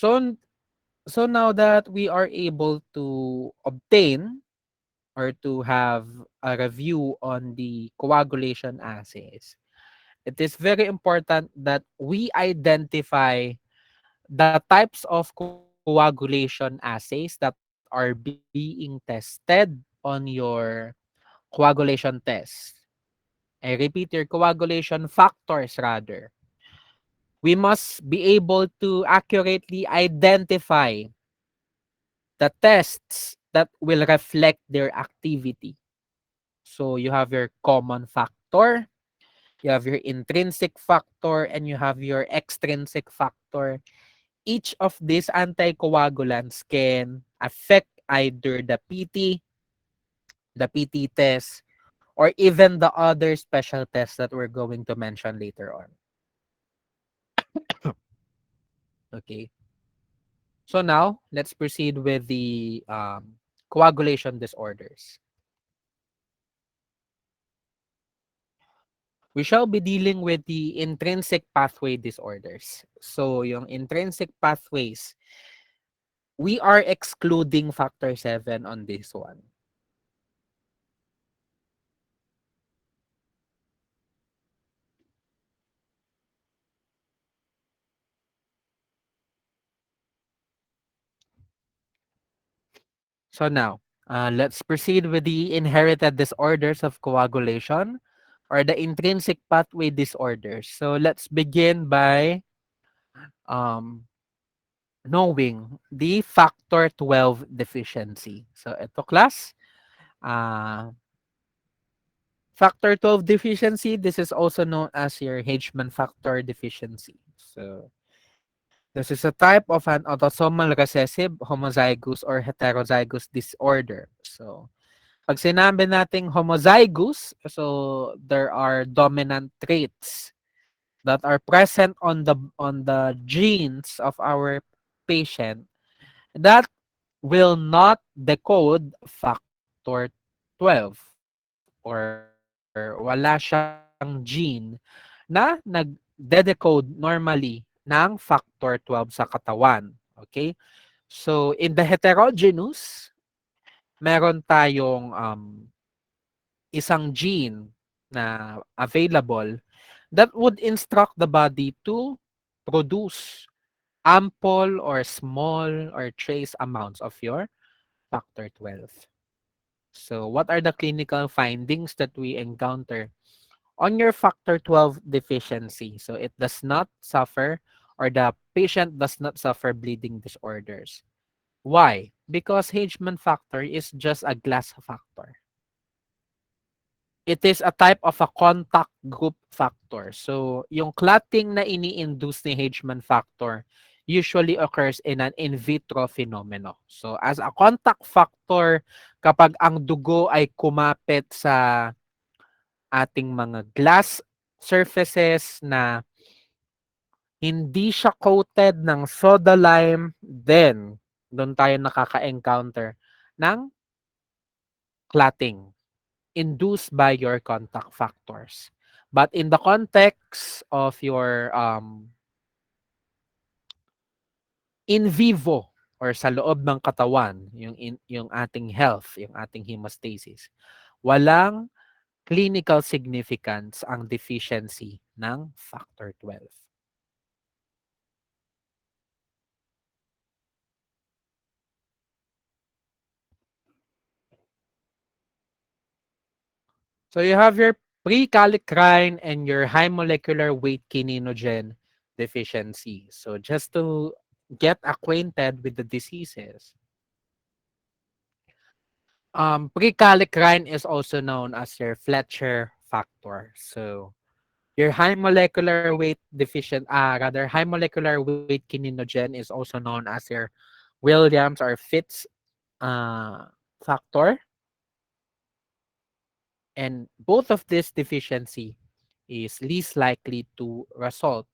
Speaker 1: So so now that we are able to obtain or to have a review on the coagulation assays, it is very important that we identify the types of coagulation assays that are being tested on your coagulation test. I repeat, your coagulation factors rather. We must be able to accurately identify the tests that will reflect their activity. So you have your common factor, you have your intrinsic factor, and you have your extrinsic factor. Each of these anticoagulants can affect either the PT test, or even the other special tests that we're going to mention later on. Okay. So now, let's proceed with the coagulation disorders. We shall be dealing with the intrinsic pathway disorders. So, yung intrinsic pathways, we are excluding factor 7 on this one. So now, let's proceed with the inherited disorders of coagulation or the intrinsic pathway disorders. So let's begin by um, knowing the factor 12 deficiency. So ito class, uh, factor 12 deficiency, this is also known as your H-man factor deficiency. So this is a type of an autosomal recessive, homozygous, or heterozygous disorder. So pag sinabi nating homozygous, so there are dominant traits that are present on the genes of our patient that will not decode factor 12 or wala siyang gene na nag-decode normally ng factor 12 sa katawan. Okay? So, in the heterogeneous, meron tayong isang gene na available that would instruct the body to produce ample or small or trace amounts of your factor 12. So, what are the clinical findings that we encounter on your factor 12 deficiency? So, it does not suffer or the patient does not suffer bleeding disorders. Why? Because Hedgeman factor is just a glass factor. It is a type of a contact group factor. So, yung clotting na ini-induce ni Hedgeman factor usually occurs in an in vitro phenomenon. So, as a contact factor, kapag ang dugo ay kumapit sa ating mga glass surfaces na Hindi siya coated ng soda lime, then do'n tayo nakaka-encounter ng clotting induced by your contact factors. But in the context of your in vivo or sa loob ng katawan, yung ating health, yung ating hemostasis, walang clinical significance ang deficiency ng factor 12. So you have your prekallikrein and your high molecular weight kininogen deficiency. So just to get acquainted with the diseases, prekallikrein is also known as your Fletcher factor. So your high molecular weight deficient, rather high molecular weight kininogen is also known as your Williams or Fitz uh, factor. And both of this deficiency is least likely to result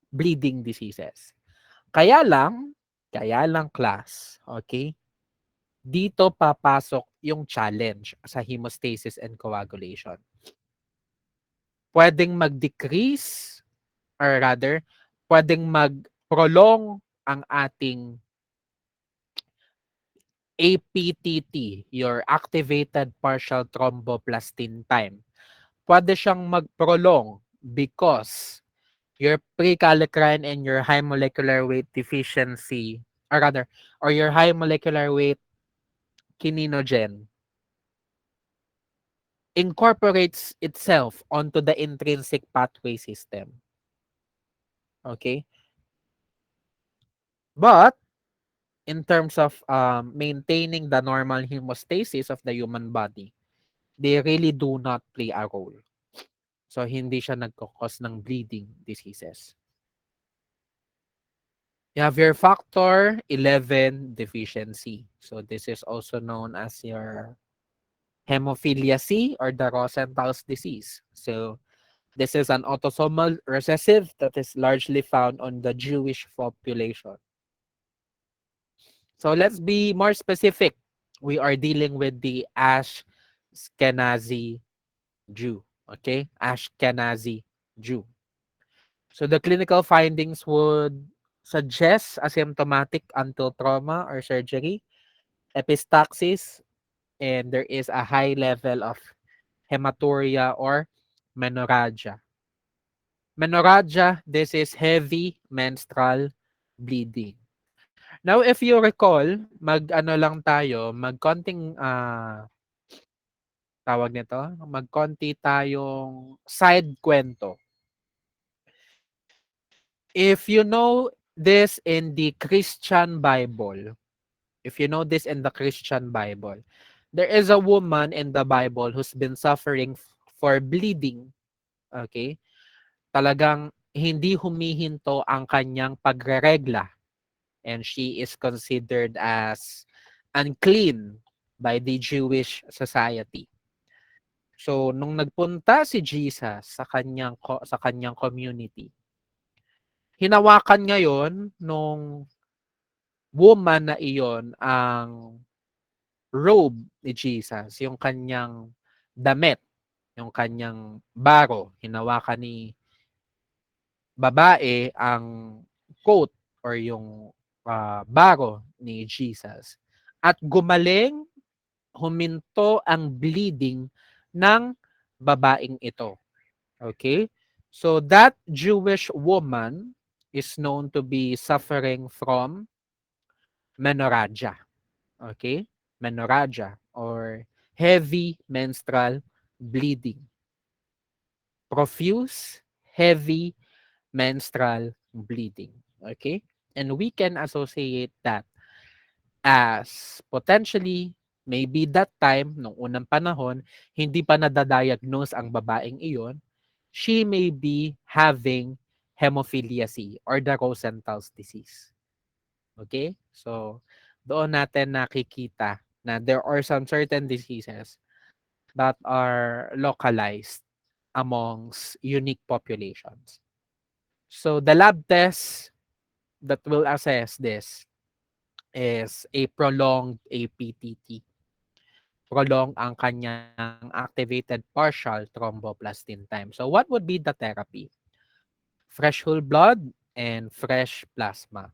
Speaker 1: bleeding diseases. Kaya lang, kaya lang class, okay? Dito papasok yung challenge sa hemostasis and coagulation. Pwedeng mag-decrease or rather, pwedeng mag-prolong ang ating APTT, your activated partial thromboplastin time. Pwede siyang mag-prolong because your prekallikrein and your high molecular weight deficiency, or rather, or your high molecular weight kininogen incorporates itself onto the intrinsic pathway system. Okay? But in terms of maintaining the normal hemostasis of the human body, they really do not play a role. So, hindi siya nagkakos ng bleeding diseases. You have your factor 11 deficiency. So, this is also known as your hemophilia C or the Rosenthal's disease. So, this is an autosomal recessive that is largely found on the Jewish population. So let's be more specific. We are dealing with the Ashkenazi Jew. Okay? Ashkenazi Jew. So the clinical findings would suggest asymptomatic until trauma or surgery, epistaxis, and there is a high level of hematuria or menorrhagia. Menorrhagia, this is heavy menstrual bleeding. Now, if you recall, mag-ano lang tayo, magkonting tawag nito, magkonti tayong side kwento. If you know this in the Christian Bible, if you know this in the Christian Bible, there is a woman in the Bible who's been suffering for bleeding. Okay? Talagang hindi humihinto ang kanyang pagreregla and she is considered as unclean by the Jewish society. So nung nagpunta si Jesus sa kanyang community, hinawakan ngayon nung woman na iyon ang robe ni Jesus, yung kanyang damit, yung kanyang baro, hinawakan ni babae ang coat or yung baro ni Jesus. At gumaling, huminto ang bleeding ng babaeng ito. Okay? So that Jewish woman is known to be suffering from menorrhagia. Okay? Menorrhagia or heavy menstrual bleeding. Profuse, heavy menstrual bleeding. Okay? And we can associate that as potentially maybe that time, nung unang panahon, hindi pa nadadiagnose ang babaeng iyon, she may be having hemophilia C or the Rosenthal's disease. Okay? So, doon natin nakikita na there are some certain diseases that are localized amongst unique populations. So the lab test that will assess this is a prolonged APTT. Prolong ang kanyang activated partial thromboplastin time. So what would be the therapy? Fresh whole blood and fresh plasma.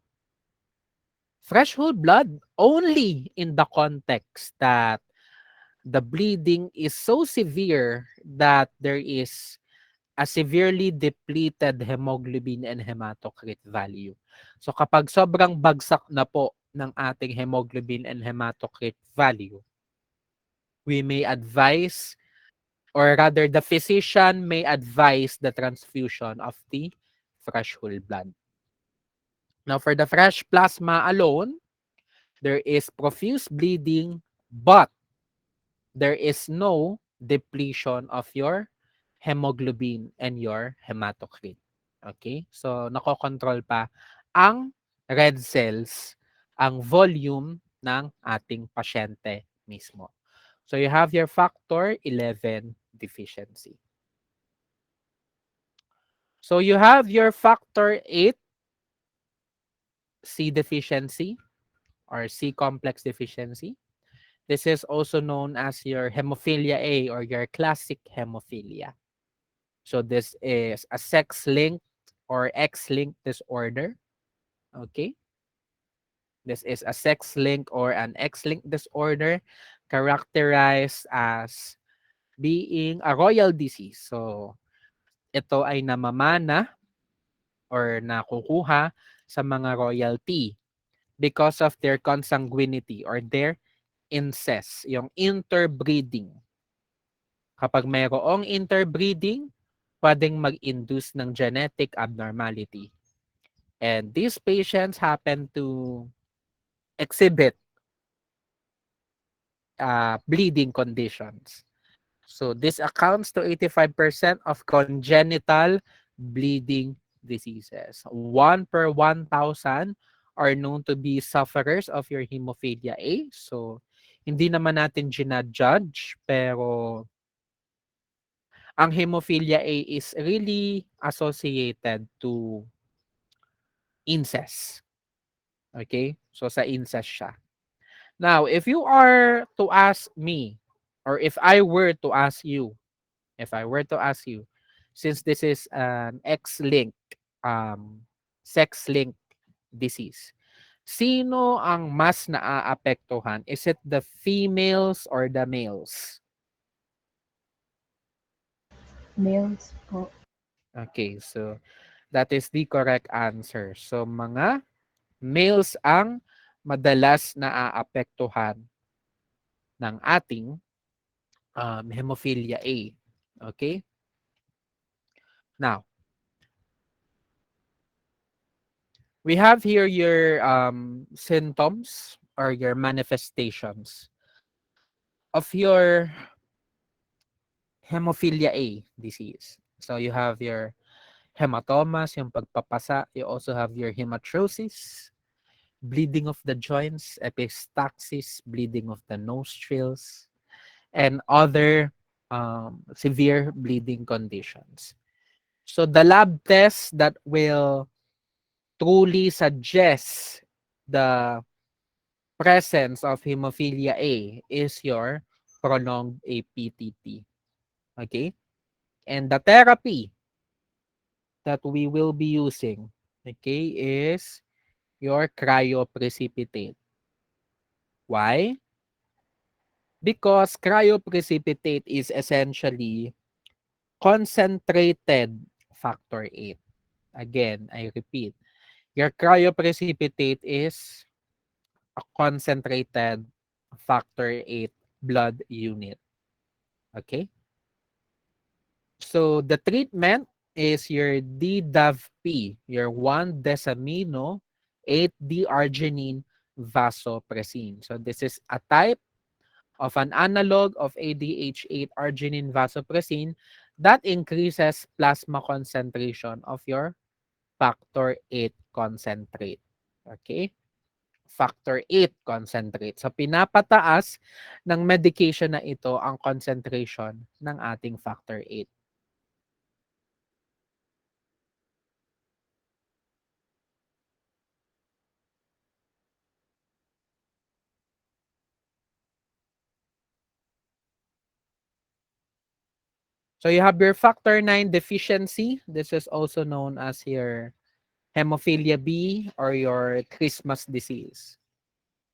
Speaker 1: Fresh whole blood only in the context that the bleeding is so severe that there is a severely depleted hemoglobin and hematocrit value. So kapag sobrang bagsak na po ng ating hemoglobin and hematocrit value, we may advise, or rather the physician may advise the transfusion of the fresh whole blood. Now for the fresh plasma alone, there is profuse bleeding but there is no depletion of your hemoglobin and your hematocrit. Okay? So, nakokontrol pa ang red cells, ang volume ng ating pasyente mismo. So, you have your factor 11 deficiency. So, you have your factor 8 C deficiency or C complex deficiency. This is also known as your hemophilia A or your classic hemophilia. So this is a sex-linked or X-linked disorder. Okay? This is a sex-linked or an X-linked disorder characterized as being a royal disease. So ito ay namamana or nakukuha sa mga royalty because of their consanguinity or their incest, yung interbreeding. Kapag mayroong interbreeding, pwedeng mag-induce ng genetic abnormality. And these patients happen to exhibit bleeding conditions. So this accounts to 85% of congenital bleeding diseases. 1 per 1,000 are known to be sufferers of your hemophilia A. So hindi naman natin ginajudge, pero ang hemophilia A is really associated to incest. Okay? So sa incest siya. Now, if you are to ask me, or if I were to ask you, since this is an X-linked, sex-linked disease, sino ang mas naaapektuhan? Is it the females or the males?
Speaker 3: Males po.
Speaker 1: Okay, so that is the correct answer. So mga males ang madalas naaapektuhan ng ating hemophilia A. Okay? Now, we have here your symptoms or your manifestations of your hemophilia A disease. So you have your hematomas, yung pagpapasa. You also have your hematrosis, bleeding of the joints, epistaxis, bleeding of the nostrils, and other severe bleeding conditions. So the lab test that will truly suggest the presence of hemophilia A is your prolonged APTT. Okay? And the therapy that we will be using, okay, is your cryoprecipitate. Why? Because cryoprecipitate is essentially concentrated factor 8. Again, I repeat, your cryoprecipitate is a concentrated factor 8 blood unit. Okay? So the treatment is your DDAV-P, your 1-desamino 8-D-arginine vasopressin. So this is a type of an analog of ADH8 arginine vasopressin that increases plasma concentration of your factor 8 concentrate. Okay? Factor 8 concentrate. So pinapataas ng medication na ito ang concentration ng ating factor 8. So you have your factor 9 deficiency. This is also known as your hemophilia B or your Christmas disease.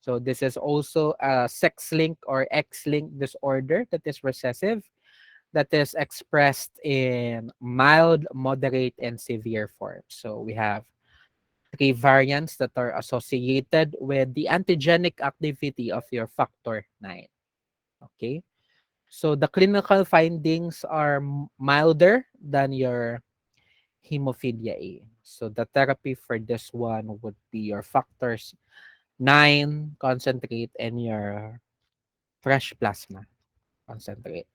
Speaker 1: So this is also a sex-linked or X-linked disorder that is recessive, that is expressed in mild, moderate, and severe forms. So we have three variants that are associated with the antigenic activity of your factor 9. Okay. So the clinical findings are milder than your hemophilia A. So the therapy for this one would be your factors 9 concentrate and your fresh plasma concentrate.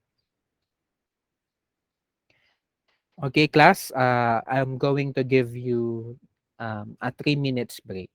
Speaker 1: Okay, class, I'm going to give you a 3 minutes break.